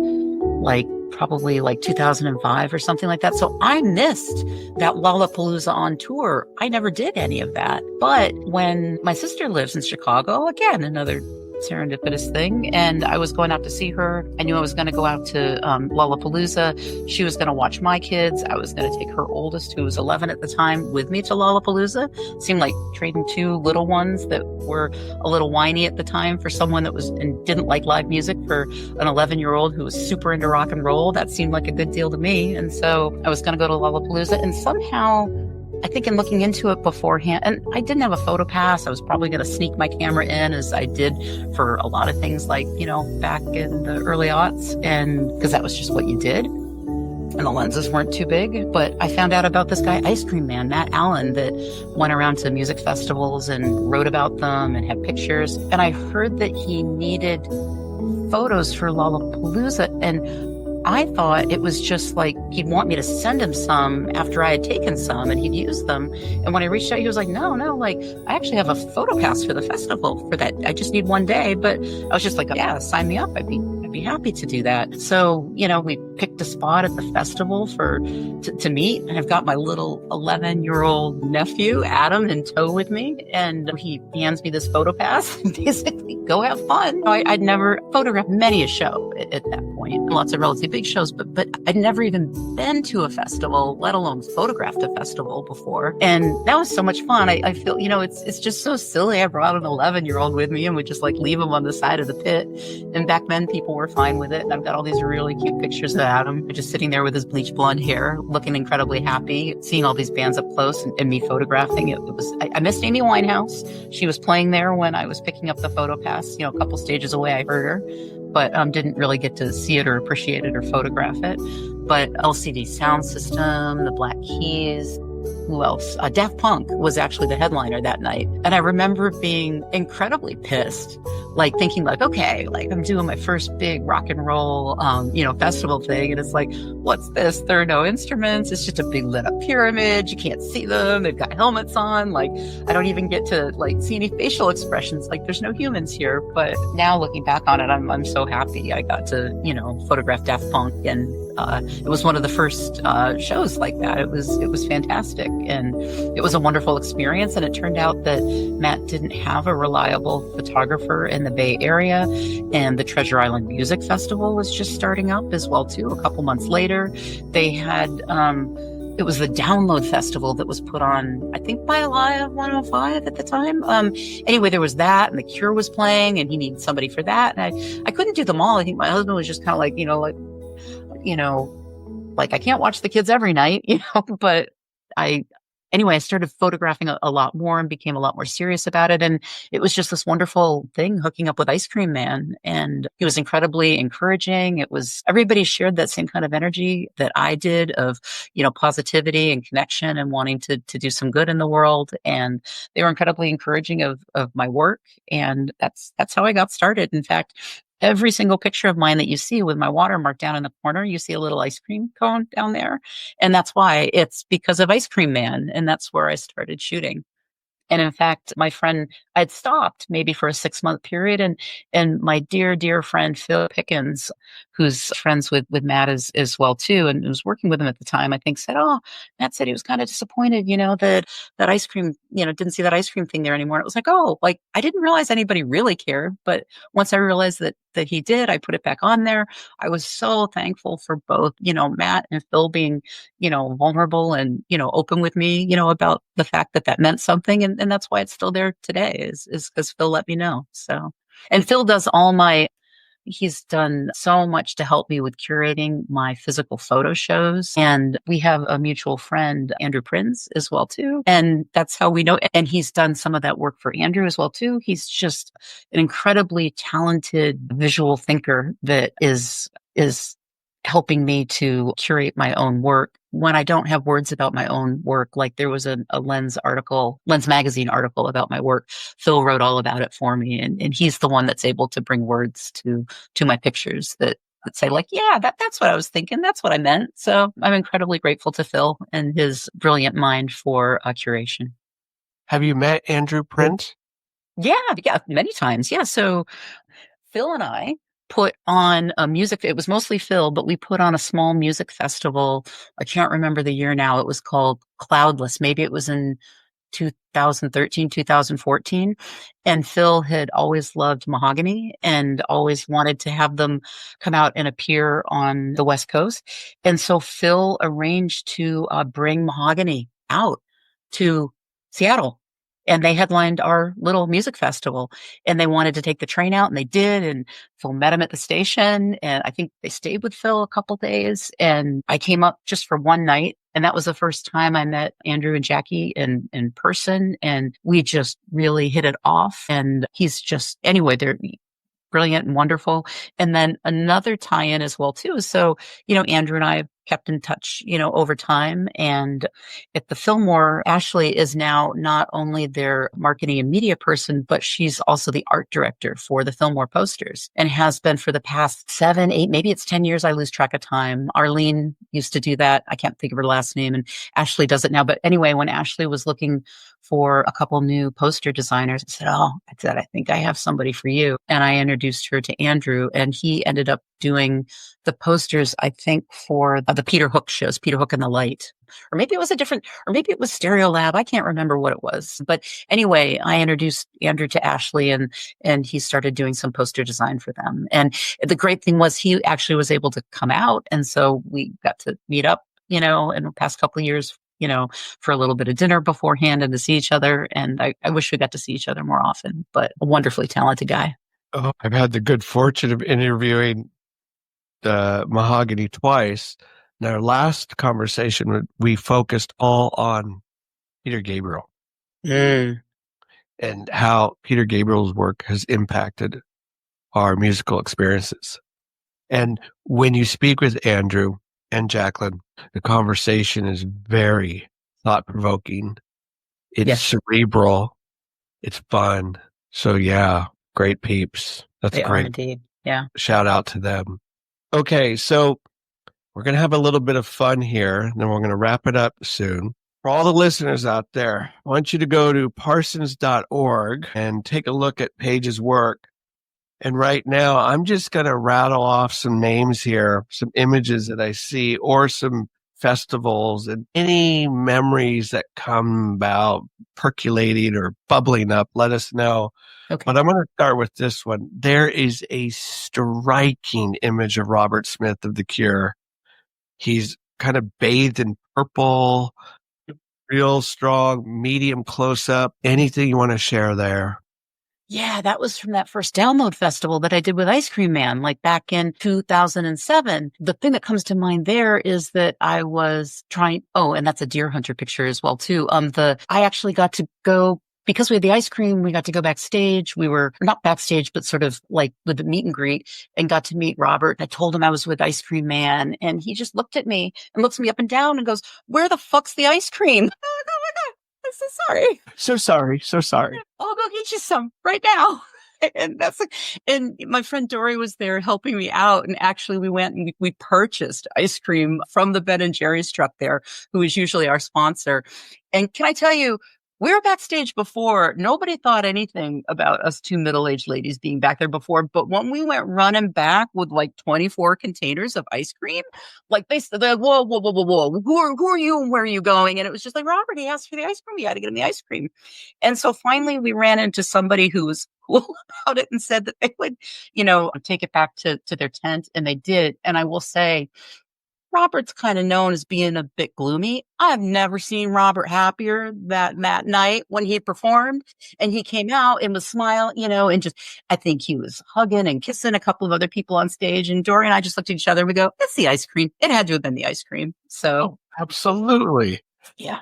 like probably like 2005 or something like that. So I missed that Lollapalooza on tour. I never did any of that. But when my sister lives in Chicago, again, another serendipitous thing, and I was going out to see her. I knew I was going to go out to Lollapalooza. She was going to watch my kids. I was going to take her oldest, who was 11 at the time, with me to Lollapalooza. Seemed like trading two little ones that were a little whiny at the time for someone that was and didn't like live music for an 11-year-old who was super into rock and roll. That seemed like a good deal to me. And so I was going to go to Lollapalooza, and somehow I think in looking into it beforehand, and I didn't have a photo pass. I was probably going to sneak my camera in, as I did for a lot of things, like, back in the early aughts, and because that was just what you did. And the lenses weren't too big. But I found out about this guy, Ice Cream Man, Matt Allen, that went around to music festivals and wrote about them and had pictures. And I heard that he needed photos for Lollapalooza. And I thought it was just like he'd want me to send him some after I had taken some and he'd use them. And when I reached out, he was like, no, like I actually have a photo pass for the festival for that. I just need one day. But I was just like, yeah, sign me up. I'd be happy to do that. So, we picked a spot at the festival to meet. And I've got my little 11-year-old nephew, Adam, in tow with me. And he hands me this photo pass and basically go have fun. I'd never photographed many a show at that point. Lots of relatively big shows, but I'd never even been to a festival, let alone photographed a festival before. And that was so much fun. I feel, it's just so silly. I brought an 11-year-old with me and we just like leave him on the side of the pit. And back then people were fine with it. And I've got all these really cute pictures of Adam just sitting there with his bleach blonde hair, looking incredibly happy, seeing all these bands up close and me photographing it. I missed Amy Winehouse. She was playing there when I was picking up the photo pass, a couple stages away. I heard her, but didn't really get to see it or appreciate it or photograph it. But LCD sound system, the Black Keys, Who else? Daft Punk was actually the headliner that night. And I remember being incredibly pissed, like thinking like, okay, like I'm doing my first big rock and roll, festival thing. And it's like, what's this? There are no instruments. It's just a big lit up pyramid. You can't see them. They've got helmets on. Like, I don't even get to like see any facial expressions. Like there's no humans here. But now looking back on it, I'm so happy I got to, photograph Daft Punk. And it was one of the first shows like that. It was fantastic. And it was a wonderful experience. And it turned out that Matt didn't have a reliable photographer in the Bay Area. And the Treasure Island Music Festival was just starting up as well, too. A couple months later, they had, it was the Download Festival that was put on, I think, by Live 105 at the time. Anyway, there was that, and The Cure was playing, and he needed somebody for that. And I couldn't do them all. I think my husband was just kind of like, like I can't watch the kids every night, but I started photographing a lot more and became a lot more serious about it. And it was just this wonderful thing, hooking up with Ice Cream Man. And he was incredibly encouraging. Everybody shared that same kind of energy that I did of, positivity and connection and wanting to do some good in the world. And they were incredibly encouraging of my work. And that's how I got started. In fact, every single picture of mine that you see with my watermark down in the corner, you see a little ice cream cone down there. And that's why. It's because of Ice Cream Man. And that's where I started shooting. And in fact, my friend, I'd stopped maybe for a 6-month period. And my dear, dear friend, Phil Pickens, who's friends with Matt as well, too, and was working with him at the time, I think said, oh, Matt said he was kind of disappointed, that ice cream, didn't see that ice cream thing there anymore. And it was like, oh, like I didn't realize anybody really cared. But once I realized that he did, I put it back on there. I was so thankful for both, Matt and Phil being, vulnerable and, open with me, about the fact that meant something. And that's why it's still there today is because Phil let me know. So, and Phil does he's done so much to help me with curating my physical photo shows. And we have a mutual friend, Andrew Prinz, as well, too. And that's how we know. And he's done some of that work for Andrew as well, too. He's just an incredibly talented visual thinker that is helping me to curate my own work when I don't have words about my own work. Like there was a Lens magazine article about my work. Phil wrote all about it for me. And he's the one that's able to bring words to my pictures that say like, yeah, that's what I was thinking. That's what I meant. So I'm incredibly grateful to Phil and his brilliant mind for curation. Have you met Andrew Prince? Yeah, many times. Yeah. So Phil and I put on it was mostly Phil, but we put on a small music festival. I can't remember the year now. It was called Cloudless. Maybe it was in 2013, 2014. And Phil had always loved Mahogany and always wanted to have them come out and appear on the West Coast. And so Phil arranged to bring Mahogany out to Seattle. And they headlined our little music festival, and they wanted to take the train out, and they did. And Phil met him at the station, and I think they stayed with Phil a couple days. And I came up just for one night, and that was the first time I met Andrew and Jackie in person, and we just really hit it off. And he's just they're brilliant and wonderful. And then another tie-in as well too. So, Andrew and I have kept in touch, over time. And at the Fillmore, Ashley is now not only their marketing and media person, but she's also the art director for the Fillmore posters and has been for the past 7, 8, maybe it's 10 years. I lose track of time. Arlene used to do that. I can't think of her last name, and Ashley does it now. But anyway, when Ashley was looking for a couple new poster designers, I said, I think I have somebody for you. And I introduced her to Andrew, and he ended up doing the posters, I think, for the Peter Hook shows, Peter Hook and the Light. Or maybe it was maybe it was Stereo Lab. I can't remember what it was. But anyway, I introduced Andrew to Ashley, and he started doing some poster design for them. And the great thing was he actually was able to come out. And so we got to meet up, in the past couple of years, for a little bit of dinner beforehand and to see each other. And I wish we got to see each other more often, but a wonderfully talented guy. Oh, I've had the good fortune of interviewing the Mahogany twice. In our last conversation, we focused all on Peter Gabriel and how Peter Gabriel's work has impacted our musical experiences. And when you speak with Andrew and Jacqueline, the conversation is very thought-provoking. It's Yes, cerebral. It's fun. So yeah, great peeps. That's they are great. indeed. Yeah. Shout out to them. Okay, so we're going to have a little bit of fun here, and then we're going to wrap it up soon. For all the listeners out there, I want you to go to parsons.org and take a look at Paige's work. And right now, I'm just going to rattle off some names here, some images that I see, or some festivals and any memories that come about percolating or bubbling up. Let us know. Okay. But I'm going to start with this one. There is a striking image of Robert Smith of The Cure. He's kind of bathed in purple, real strong, medium close up. Anything you want to share there? Yeah, that was from that first download festival that I did with Ice Cream Man, like back in 2007. The thing that comes to mind there is that I was trying, oh, and that's a deer hunter picture as well, too. I actually got to go, because we had the ice cream, we got to go backstage. We were not backstage, but sort of like with the meet and greet, and got to meet Robert. I told him I was with Ice Cream Man, and he just looked at me and looks me up and down and goes, "Where the fuck's the ice cream?" Oh my God, I'm so sorry. So sorry. So sorry. I'll go get you some right now. And and my friend Dory was there helping me out. And actually we went and we purchased ice cream from the Ben and Jerry's truck there, who is usually our sponsor. And can I tell you, we were backstage before. Nobody thought anything about us two middle-aged ladies being back there before. But when we went running back with like 24 containers of ice cream, like they said, whoa, whoa, whoa, whoa, whoa. Who are you and where are you going? And it was just like, Robert, he asked for the ice cream. We got to get him the ice cream. And so finally we ran into somebody who was cool about it and said that they would, take it back to their tent. And they did. And I will say, Robert's kind of known as being a bit gloomy. I've never seen Robert happier that night when he performed, and he came out and was smiling, and just, I think he was hugging and kissing a couple of other people on stage. And Dory and I just looked at each other and we go, "It's the ice cream. It had to have been the ice cream." So absolutely. Yeah.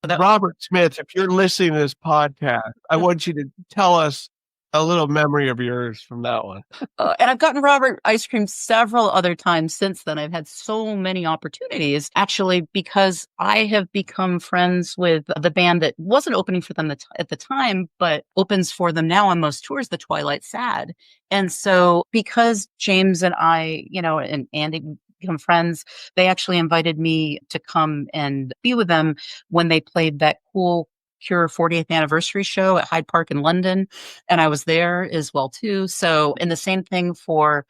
Robert Smith, if you're listening to this podcast, I want you to tell us a little memory of yours from that one. And I've gotten Robert ice cream several other times since then. I've had so many opportunities, actually, because I have become friends with the band that wasn't opening for them at the time, but opens for them now on most tours, the Twilight Sad. And so because James and I, and Andy become friends, they actually invited me to come and be with them when they played that cool Cure 40th anniversary show at Hyde Park in London. And I was there as well, too. So, and the same thing for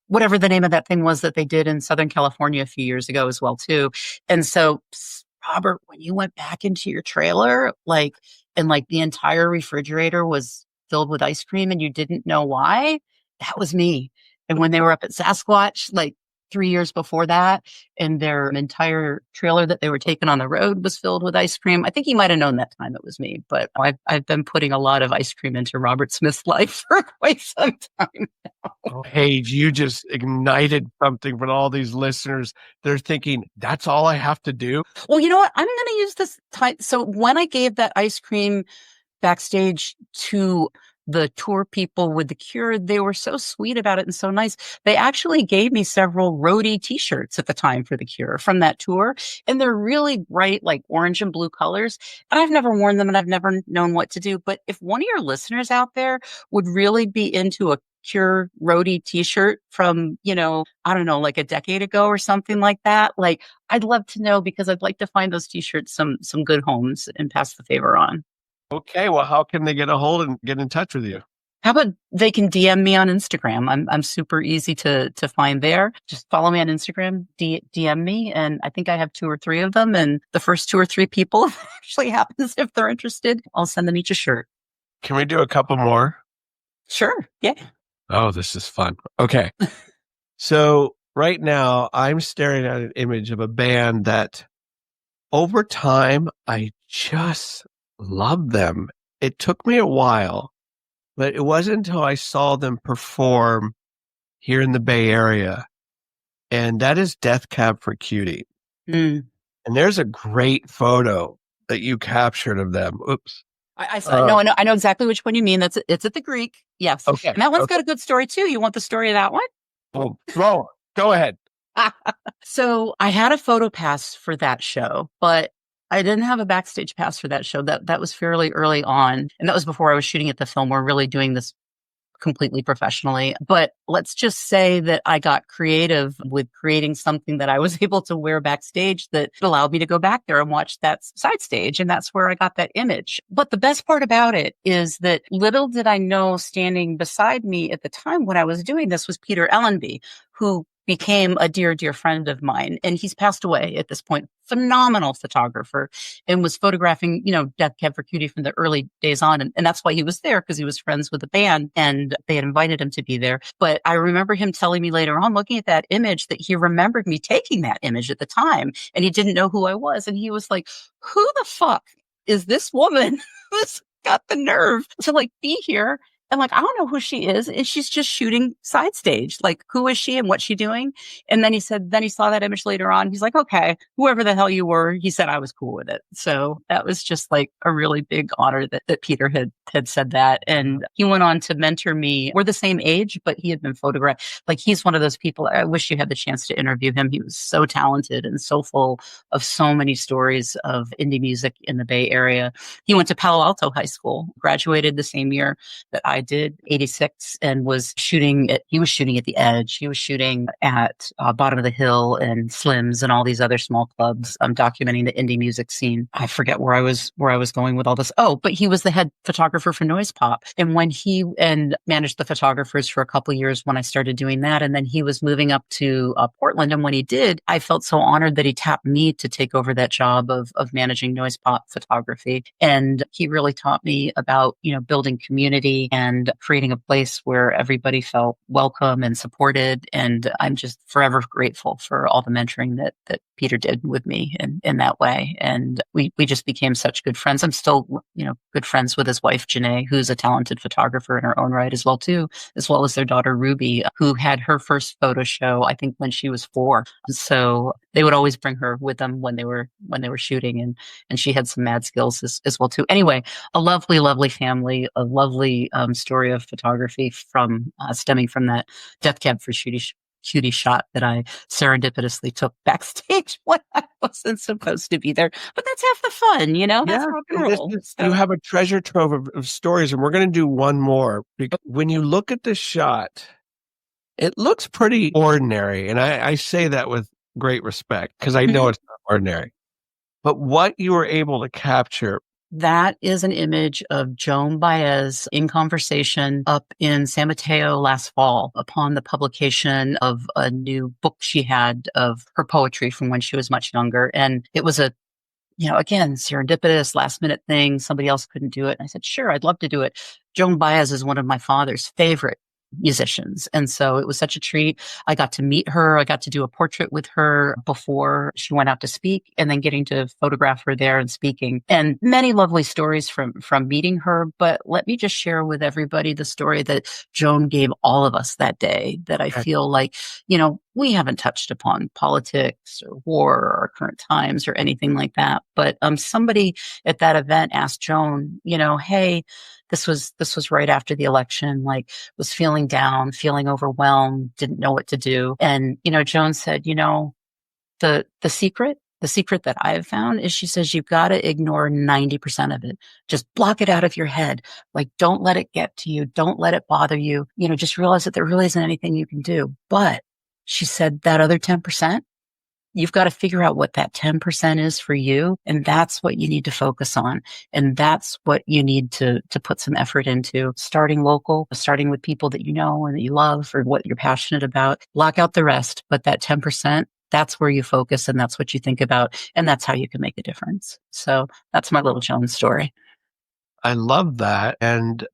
whatever the name of that thing was that they did in Southern California a few years ago as well, too. And so, Robert, when you went back into your trailer, and the entire refrigerator was filled with ice cream and you didn't know why, that was me. And when they were up at Sasquatch, 3 years before that, and their entire trailer that they were taking on the road was filled with ice cream. I think he might have known that time it was me, but I've been putting a lot of ice cream into Robert Smith's life for quite some time now. Oh, Paige, you just ignited something for all these listeners. They're thinking, that's all I have to do? Well, you know what? I'm going to use this time. So when I gave that ice cream backstage to the tour people with The Cure, they were so sweet about it and so nice. They actually gave me several roadie t-shirts at the time for The Cure from that tour. And they're really bright, like orange and blue colors. And I've never worn them and I've never known what to do. But if one of your listeners out there would really be into a Cure roadie t-shirt from, I don't know, like a decade ago or something like that, I'd love to know, because I'd like to find those t-shirts some good homes and pass the favor on. Okay, well, how can they get a hold and get in touch with you? How about they can DM me on Instagram? I'm super easy to find there. Just follow me on Instagram, DM me, and I think I have 2 or 3 of them. And the first 2 or 3 people, if it actually happens, if they're interested, I'll send them each a shirt. Can we do a couple more? Sure. Yeah. Oh, this is fun. Okay. So right now I'm staring at an image of a band that over time, I just love them. It took me a while, but it wasn't until I saw them perform here in the Bay Area. And that is Death Cab for Cutie. Mm. And there's a great photo that you captured of them. Oops. I saw. No, I know exactly which one you mean. It's at the Greek. Yes. Okay. And that one's got a good story too. You want the story of that one? Well, throw it. Go ahead. So I had a photo pass for that show, but I didn't have a backstage pass for that show. That was fairly early on. And that was before I was shooting at the Fillmore, really doing this completely professionally. But let's just say that I got creative with creating something that I was able to wear backstage that allowed me to go back there and watch that side stage. And that's where I got that image. But the best part about it is that little did I know, standing beside me at the time when I was doing this was Peter Ellenby, who became a dear, dear friend of mine. And he's passed away at this point. Phenomenal photographer, and was photographing, Death Cab for Cutie from the early days on. And that's why he was there, because he was friends with the band and they had invited him to be there. But I remember him telling me later on, looking at that image, that he remembered me taking that image at the time and he didn't know who I was. And he was like, who the fuck is this woman who's got the nerve to be here? And I don't know who she is. And she's just shooting side stage. Who is she and what's she doing? And then he saw that image later on. He's like, okay, whoever the hell you were, he said I was cool with it. So that was just a really big honor that Peter had said that. And he went on to mentor me. We're the same age, but he had been photographed. He's one of those people. I wish you had the chance to interview him. He was so talented and so full of so many stories of indie music in the Bay Area. He went to Palo Alto High School, graduated the same year that I did, 86, and he was shooting at the Edge. He was shooting at Bottom of the Hill and Slim's and all these other small clubs, documenting the indie music scene. I forget where I was going with all this. Oh, but he was the head photographer for Noise Pop. And when and managed the photographers for a couple of years when I started doing that. And then he was moving up to Portland. And when he did, I felt so honored that he tapped me to take over that job of managing Noise Pop photography. And he really taught me about, building community and creating a place where everybody felt welcome and supported. And I'm just forever grateful for all the mentoring that Peter did with me in that way. And we just became such good friends. I'm still, good friends with his wife, Janae, who's a talented photographer in her own right as well, as well as their daughter, Ruby, who had her first photo show, I think, when she was 4. So they would always bring her with them when they were shooting. And she had some mad skills as well, too. Anyway, a lovely, lovely family, a lovely story of photography from stemming from that Death Cab for Cutie shot that I serendipitously took backstage when I wasn't supposed to be there. But that's half the fun, that's rock and roll. You have a treasure trove of stories, and we're going to do one more. Because when you look at the shot, it looks pretty ordinary. And I say that with great respect, because I know it's not ordinary. But what you were able to capture. That is an image of Joan Baez in conversation up in San Mateo last fall upon the publication of a new book she had of her poetry from when she was much younger. And it was a, again, serendipitous last minute thing. Somebody else couldn't do it. And I said, sure, I'd love to do it. Joan Baez is one of my father's favorite musicians. And so it was such a treat. I got to meet her. I got to do a portrait with her before she went out to speak, and then getting to photograph her there and speaking, and many lovely stories from meeting her. But let me just share with everybody the story that Joan gave all of us that day, that I feel like, we haven't touched upon politics or war or current times or anything like that. But somebody at that event asked Joan, hey, this was right after the election, was feeling down, feeling overwhelmed, didn't know what to do. And, Joan said, the secret that I have found is, she says, you've got to ignore 90% of it. Just block it out of your head. Don't let it get to you. Don't let it bother you. Just realize that there really isn't anything you can do. But she said that other 10%, you've got to figure out what that 10% is for you. And that's what you need to focus on. And that's what you need to put some effort into. Starting local, starting with people that you know and that you love, or what you're passionate about. Block out the rest. But that 10%, that's where you focus, and that's what you think about. And that's how you can make a difference. So that's my little Joan story. I love that. And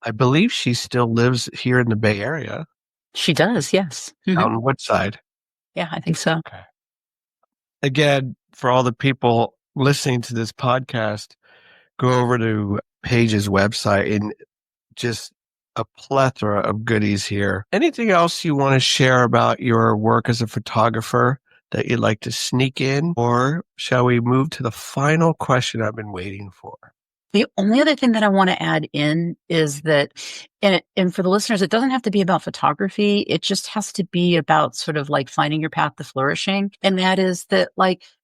I believe she still lives here in the Bay Area. She does, yes. Out on Woodside. Yeah, I think so. Okay. Again, for all the people listening to this podcast, go over to Paige's website, and just a plethora of goodies here. Anything else you want to share about your work as a photographer that you'd like to sneak in? Or shall we move to the final question I've been waiting for? The only other thing that I want to add in is that, and for the listeners, it doesn't have to be about photography. It just has to be about sort of finding your path to flourishing. And that is that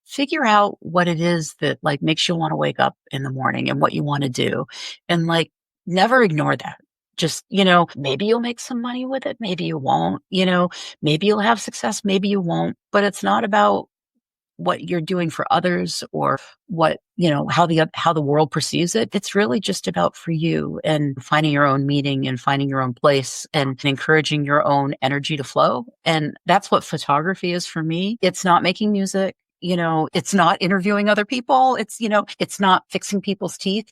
figure out what it is that like makes you want to wake up in the morning and what you want to do. And like, never ignore that. Just, maybe you'll make some money with it. Maybe you won't, maybe you'll have success. Maybe you won't, but it's not about what you're doing for others or what, how the world perceives it. It's really just about for you and finding your own meaning and finding your own place and encouraging your own energy to flow. And that's what photography is for me. It's not making music. It's not interviewing other people. It's not fixing people's teeth.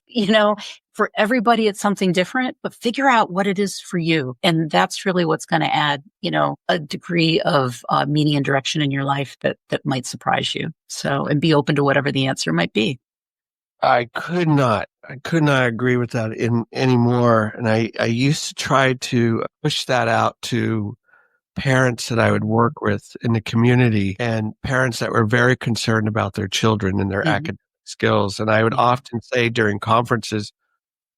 For everybody, it's something different, but figure out what it is for you. And that's really what's going to add, a degree of meaning and direction in your life that might surprise you. So, and be open to whatever the answer might be. I could not agree with that anymore. And I used to try to push that out to parents that I would work with in the community and parents that were very concerned about their children and their academic skills. And I would often say during conferences,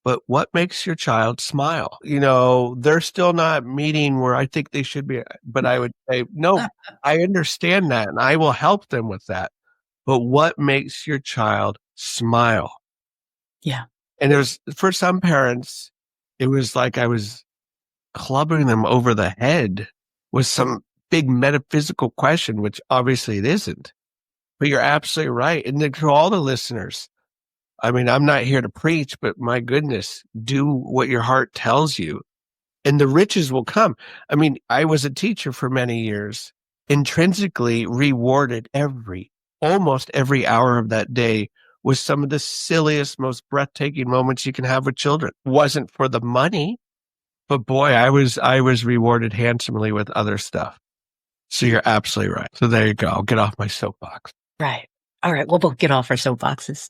but what makes your child smile? They're still not meeting where I think they should be. But I would say, no, I understand that and I will help them with that. But what makes your child smile? Yeah. And for some parents, it was like I was clubbing them over the head with some big metaphysical question, which obviously it isn't. But you're absolutely right. And then to all the listeners, I mean, I'm not here to preach, but my goodness, do what your heart tells you and the riches will come. I mean, I was a teacher for many years, intrinsically rewarded almost every hour of that day with some of the silliest, most breathtaking moments you can have with children. It wasn't for the money, but boy, I was rewarded handsomely with other stuff. So you're absolutely right. So there you go. I'll get off my soapbox. Right. All right. We'll both get off our soapboxes.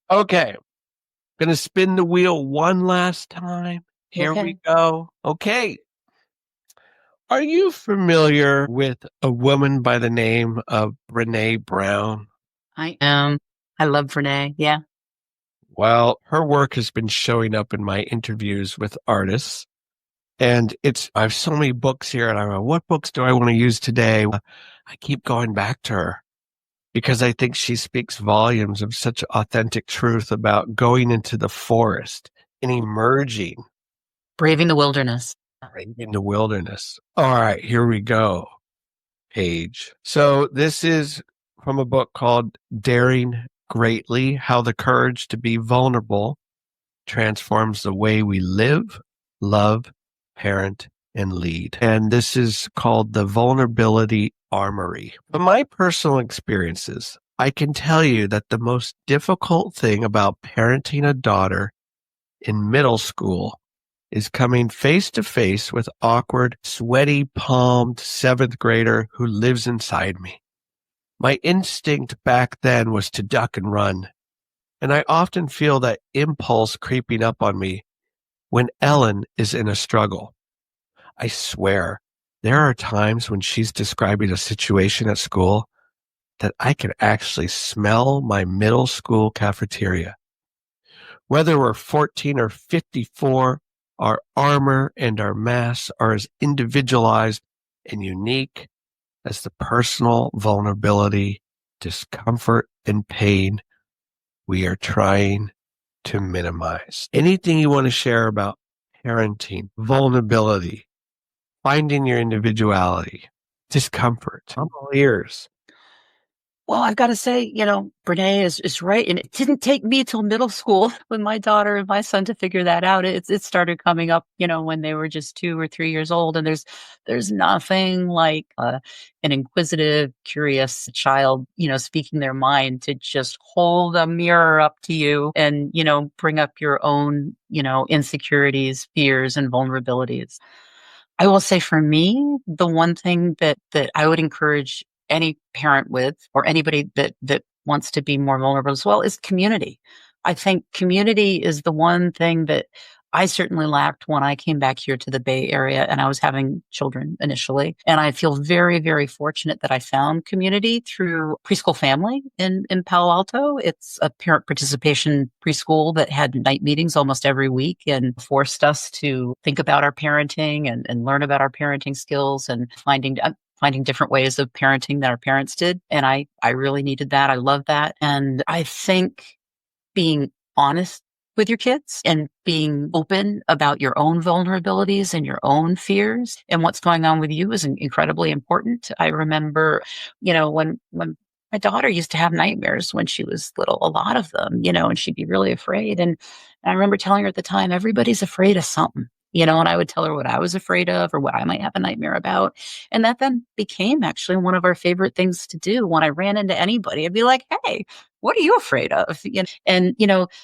Okay. Gonna spin the wheel one last time. Here we go. Okay. Are you familiar with a woman by the name of Brené Brown? I am. I love Brené. Yeah. Well, her work has been showing up in my interviews with artists. And I have so many books here and I'm like, what books do I want to use today? I keep going back to her because I think she speaks volumes of such authentic truth about going into the forest and emerging. Braving the wilderness. Braving the wilderness. All right, here we go, Paige. So this is from a book called Daring Greatly, How the Courage to be Vulnerable Transforms the Way We Live, Love, Parent, and Lead. And this is called the Vulnerability Armory. From my personal experiences, I can tell you that the most difficult thing about parenting a daughter in middle school is coming face to face with awkward, sweaty palmed seventh grader who lives inside me. My instinct back then was to duck and run. And I often feel that impulse creeping up on me when Ellen is in a struggle. I swear, there are times when she's describing a situation at school that I can actually smell my middle school cafeteria. Whether we're 14 or 54, our armor and our mass are as individualized and unique as the personal vulnerability, discomfort, and pain we are trying to minimize. Anything you want to share about parenting, vulnerability, finding your individuality, discomfort? I'm all ears. Well, I've got to say, Brené is right. And it didn't take me till middle school with my daughter and my son to figure that out. It started coming up, when they were just 2 or 3 years old. And there's nothing like an inquisitive, curious child, speaking their mind to just hold a mirror up to you and, bring up your own, insecurities, fears, and vulnerabilities. I will say for me, the one thing that I would encourage any parent with, or anybody that wants to be more vulnerable as well, is community. I think community is the one thing that I certainly lacked when I came back here to the Bay Area and I was having children initially. And I feel very, very fortunate that I found community through Preschool Family in Palo Alto. It's a parent participation preschool that had night meetings almost every week and forced us to think about our parenting and learn about our parenting skills and finding different ways of parenting that our parents did. And I really needed that. I love that. And I think being honest with your kids and being open about your own vulnerabilities and your own fears and what's going on with you is incredibly important. I remember, when my daughter used to have nightmares when she was little, a lot of them, and she'd be really afraid. And I remember telling her at the time, everybody's afraid of something. And I would tell her what I was afraid of or what I might have a nightmare about. And that then became actually one of our favorite things to do. When I ran into anybody, I'd be like, hey, what are you afraid of? And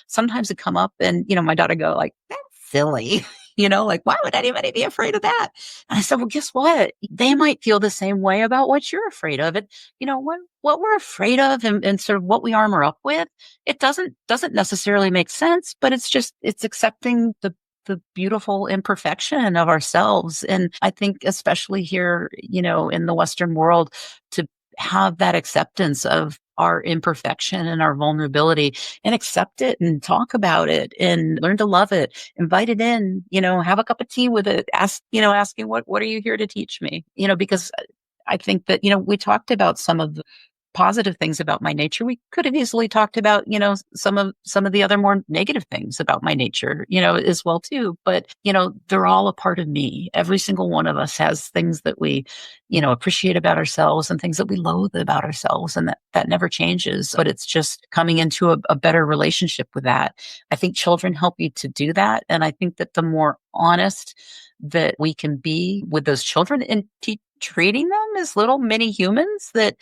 sometimes it come up and, my daughter go like, that's silly. Like, why would anybody be afraid of that? And I said, well, guess what? They might feel the same way about what you're afraid of. And, what we're afraid of and sort of what we armor up with, it doesn't necessarily make sense, but it's accepting the beautiful imperfection of ourselves. And I think especially here, in the Western world, to have that acceptance of our imperfection and our vulnerability and accept it and talk about it and learn to love it, invite it in, have a cup of tea with it, asking what are you here to teach me? Because I think that, we talked about some of the positive things about my nature. We could have easily talked about, some of the other more negative things about my nature, as well too. But, they're all a part of me. Every single one of us has things that we, appreciate about ourselves and things that we loathe about ourselves. And that never changes, but it's just coming into a better relationship with that. I think children help you to do that. And I think that the more honest that we can be with those children and treating them as little mini humans that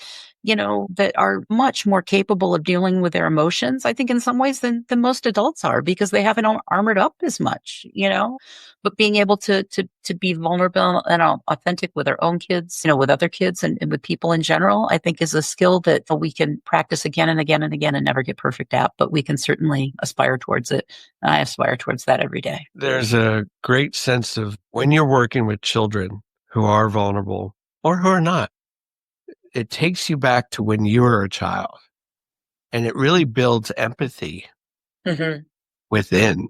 are much more capable of dealing with their emotions, I think in some ways than most adults are, because they haven't armored up as much, but being able to be vulnerable and authentic with our own kids, with other kids and with people in general, I think is a skill that we can practice again and again and again and never get perfect at, but we can certainly aspire towards it. And I aspire towards that every day. There's a great sense of when you're working with children who are vulnerable or who are not, it takes you back to when you were a child, and it really builds empathy within.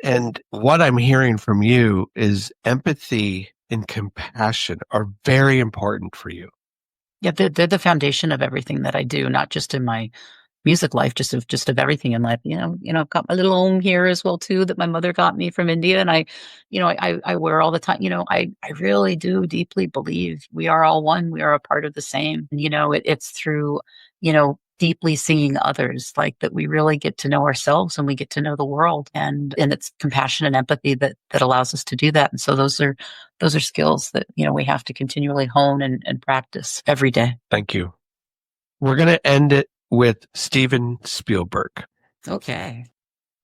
And what I'm hearing from you is empathy and compassion are very important for you. Yeah, they're the foundation of everything that I do, not just in my music life, just of everything in life. I've got my little home here as well too that my mother got me from India, and I wear all the time. I really do deeply believe we are all one. We are a part of the same. It's through deeply seeing others, like that we really get to know ourselves and we get to know the world, and it's compassion and empathy that allows us to do that. And so those are skills that we have to continually hone and practice every day. Thank you. We're going to end it with Steven Spielberg. Okay.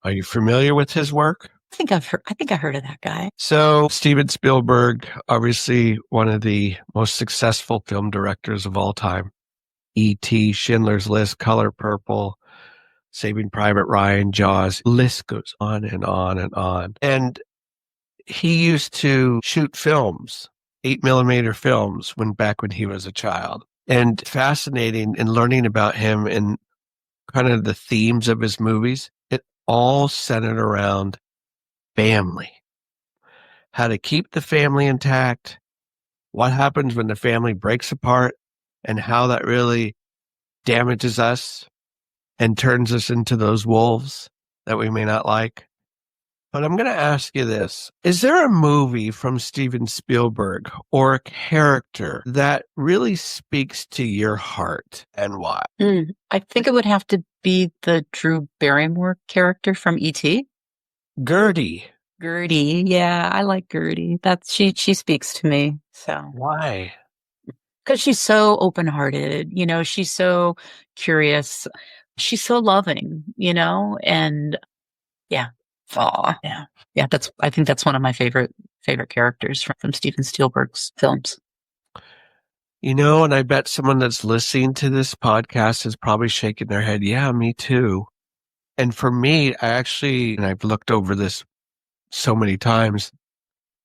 Are you familiar with his work? I think I heard of that guy. So Steven Spielberg, obviously one of the most successful film directors of all time. E.T., Schindler's List, Color Purple, Saving Private Ryan, Jaws, list goes on and on and on. And he used to shoot films, 8mm films, back when he was a child. And fascinating in learning about him and kind of the themes of his movies, it all centered around family. How to keep the family intact, what happens when the family breaks apart, and how that really damages us and turns us into those wolves that we may not like. But I'm going to ask you this. Is there a movie from Steven Spielberg or a character that really speaks to your heart, and why? I think it would have to be the Drew Barrymore character from E.T. Gertie. Gertie. Yeah, I like Gertie. She speaks to me. So why? Because she's so open-hearted, she's so curious. She's so loving, and yeah. Yeah. Yeah. I think that's one of my favorite characters from Steven Spielberg's films. And I bet someone that's listening to this podcast is probably shaking their head. Yeah, me too. And for me, and I've looked over this so many times,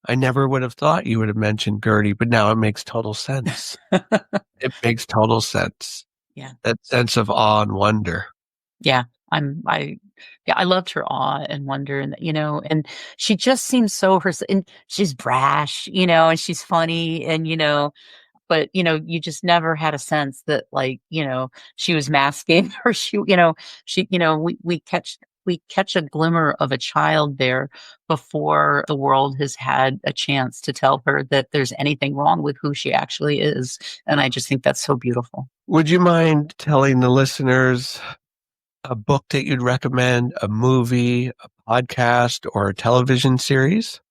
I never would have thought you would have mentioned Gertie, but now it makes total sense. It makes total sense. Yeah. That sense of awe and wonder. Yeah. I loved her awe and wonder, and and she just seems so and she's brash, and she's funny, and but, you just never had a sense that, like, she was masking or we catch a glimmer of a child there before the world has had a chance to tell her that there's anything wrong with who she actually is. And I just think that's so beautiful. Would you mind telling the listeners a book that you'd recommend, a movie, a podcast, or a television series?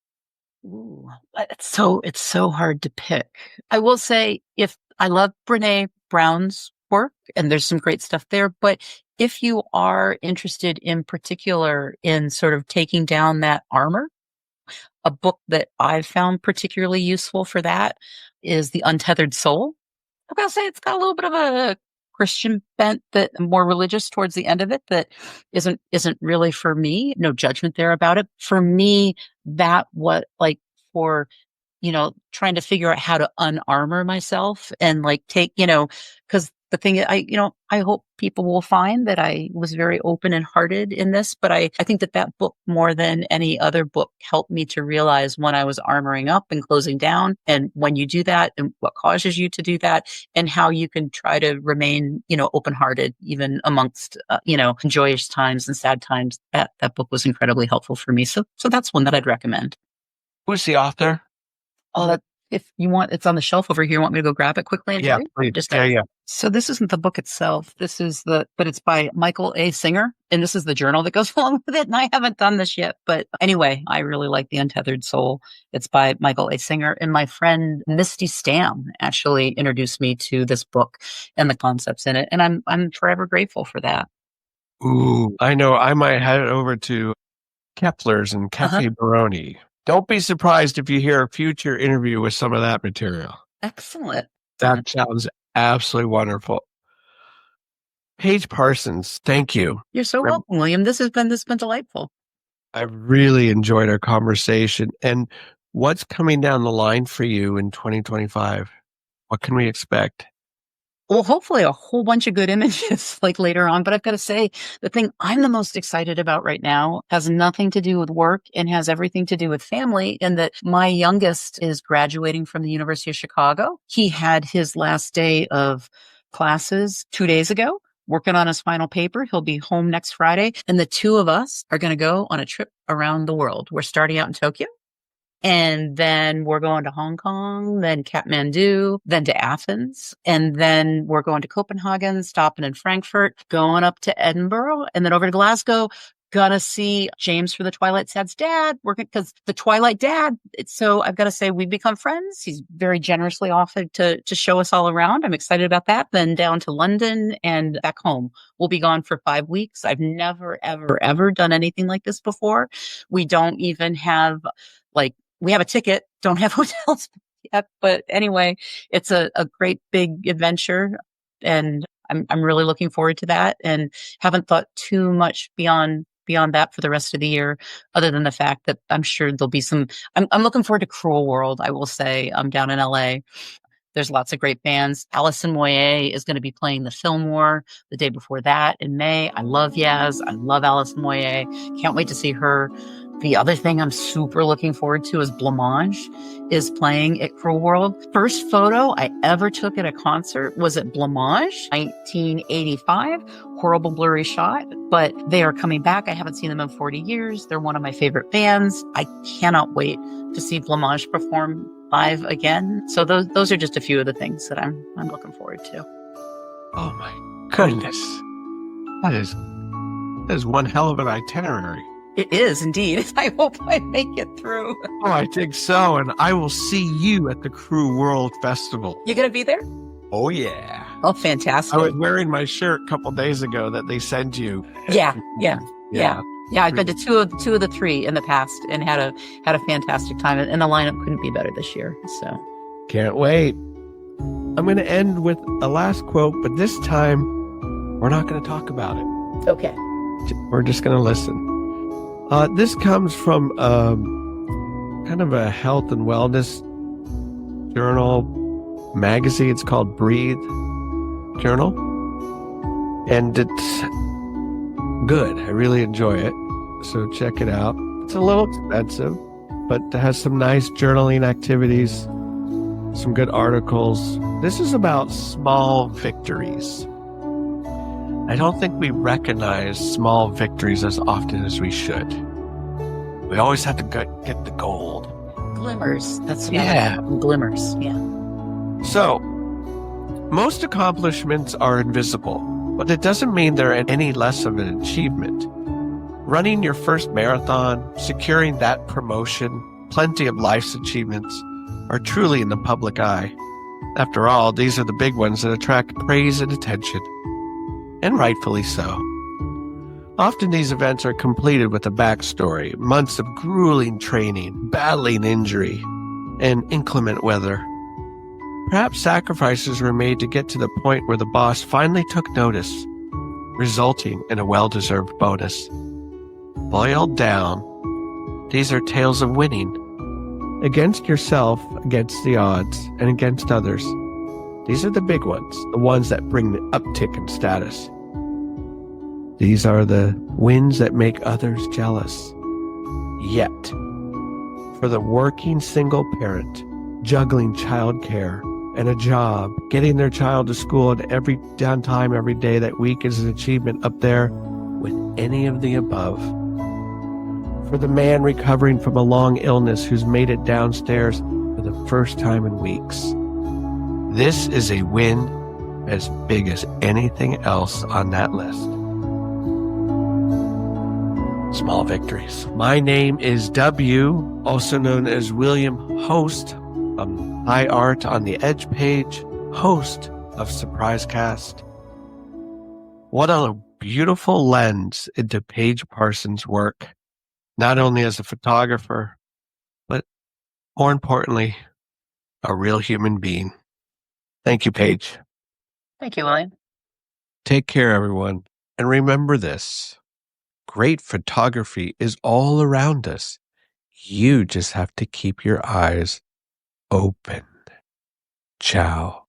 Ooh, it's so hard to pick. I will say, if I love Brene Brown's work, and there's some great stuff there, but if you are interested in particular in sort of taking down that armor, a book that I've found particularly useful for that is The Untethered Soul. I've got to say, it's got a little bit of a Christian bent, that more religious towards the end of it, that isn't really for me. No judgment there about it. For me, that what like for trying to figure out how to unarmor myself and like take, because the thing is, I hope people will find that I was very open and hearted in this, but I think that book, more than any other book, helped me to realize when I was armoring up and closing down, and when you do that and what causes you to do that, and how you can try to remain, open hearted, even amongst, joyous times and sad times. That book was incredibly helpful for me. So that's one that I'd recommend. Who's the author? Oh, if you want, it's on the shelf over here. Want me to go grab it quickly? And Yeah, tell you? please. Just Yeah. So this isn't the book itself. This is but it's by Michael A. Singer, and this is the journal that goes along with it. And I haven't done this yet, but anyway, I really like The Untethered Soul. It's by Michael A. Singer, and my friend Misty Stam actually introduced me to this book and the concepts in it, and I'm forever grateful for that. Ooh, I know. I might head over to Kepler's and Cafe Baroni. Don't be surprised if you hear a future interview with some of that material. Excellent. That sounds absolutely wonderful. Paige Parsons, thank you. You're so welcome, William. This has been delightful. I've really enjoyed our conversation. And what's coming down the line for you in 2025? What can we expect? Well, hopefully a whole bunch of good images like later on. But I've got to say, the thing I'm the most excited about right now has nothing to do with work and has everything to do with family, in that my youngest is graduating from the University of Chicago. He had his last day of classes 2 days ago, working on his final paper. He'll be home next Friday. And the two of us are going to go on a trip around the world. We're starting out in Tokyo. And then we're going to Hong Kong, then Kathmandu, then to Athens. And then we're going to Copenhagen, stopping in Frankfurt, going up to Edinburgh, and then over to Glasgow. Gonna see James for the Twilight Sad's dad, because the Twilight dad. So I've got to say, we've become friends. He's very generously offered to show us all around. I'm excited about that. Then down to London and back home. We'll be gone for 5 weeks. I've never, ever, ever done anything like this before. We don't even have we have a ticket, don't have hotels yet. But anyway, it's a great big adventure, and I'm really looking forward to that, and haven't thought too much beyond that for the rest of the year, other than the fact that I'm sure there'll be I'm looking forward to Cruel World. I will say, I'm down in LA. There's lots of great bands. Alison Moyet is going to be playing the Fillmore the day before that in May. I love Yaz. I love Alison Moyet. Can't wait to see her. The other thing I'm super looking forward to is Blancmange is playing at Cruel World. First photo I ever took at a concert was at Blancmange, 1985. Horrible blurry shot, but they are coming back. I haven't seen them in 40 years. They're one of my favorite bands. I cannot wait to see Blancmange perform live again. So those are just a few of the things that I'm looking forward to. Oh my goodness. That is one hell of an itinerary. It is indeed. I hope I make it through. Oh, I think so. And I will see you at the Cruel World Festival. You gonna be there? Oh, yeah. Oh, fantastic. I was wearing my shirt a couple days ago that they sent you. Yeah. I've been to two of the three in the past and had a fantastic time. And the lineup couldn't be better this year. So can't wait. I'm going to end with a last quote, but this time we're not going to talk about it. Okay. We're just going to listen. This comes from kind of a health and wellness journal magazine. It's called Breathe Journal. And it's good. I really enjoy it. So check it out. It's a little expensive, but it has some nice journaling activities. some good articles. This is about small victories. I don't think we recognize small victories as often as we should. We always have to get the gold. Glimmers. That's what Yeah. I call them, glimmers. Yeah. So, most accomplishments are invisible, but it doesn't mean they're any less of an achievement. Running your first marathon, securing that promotion, plenty of life's achievements are truly in the public eye. After all, these are the big ones that attract praise and attention, and rightfully so. Often these events are completed with a backstory, months of grueling training, battling injury, and inclement weather. Perhaps sacrifices were made to get to the point where the boss finally took notice, resulting in a well-deserved bonus. Boiled down, these are tales of winning. Against yourself, against the odds, and against others. These are the big ones, the ones that bring the uptick in status. These are the wins that make others jealous. Yet, for the working single parent, juggling childcare and a job, getting their child to school at every downtime every day that week is an achievement up there with any of the above. For the man recovering from a long illness who's made it downstairs for the first time in weeks. This is a win as big as anything else on that list. Small victories. My name is W, also known as William Host. I'm High Art on the Edge page, host of Surprise Cast. What a beautiful lens into Paige Parsons' work. Not only as a photographer, but more importantly, a real human being. Thank you, Paige. Thank you, William. Take care, everyone. And remember this. Great photography is all around us. You just have to keep your eyes open. Ciao.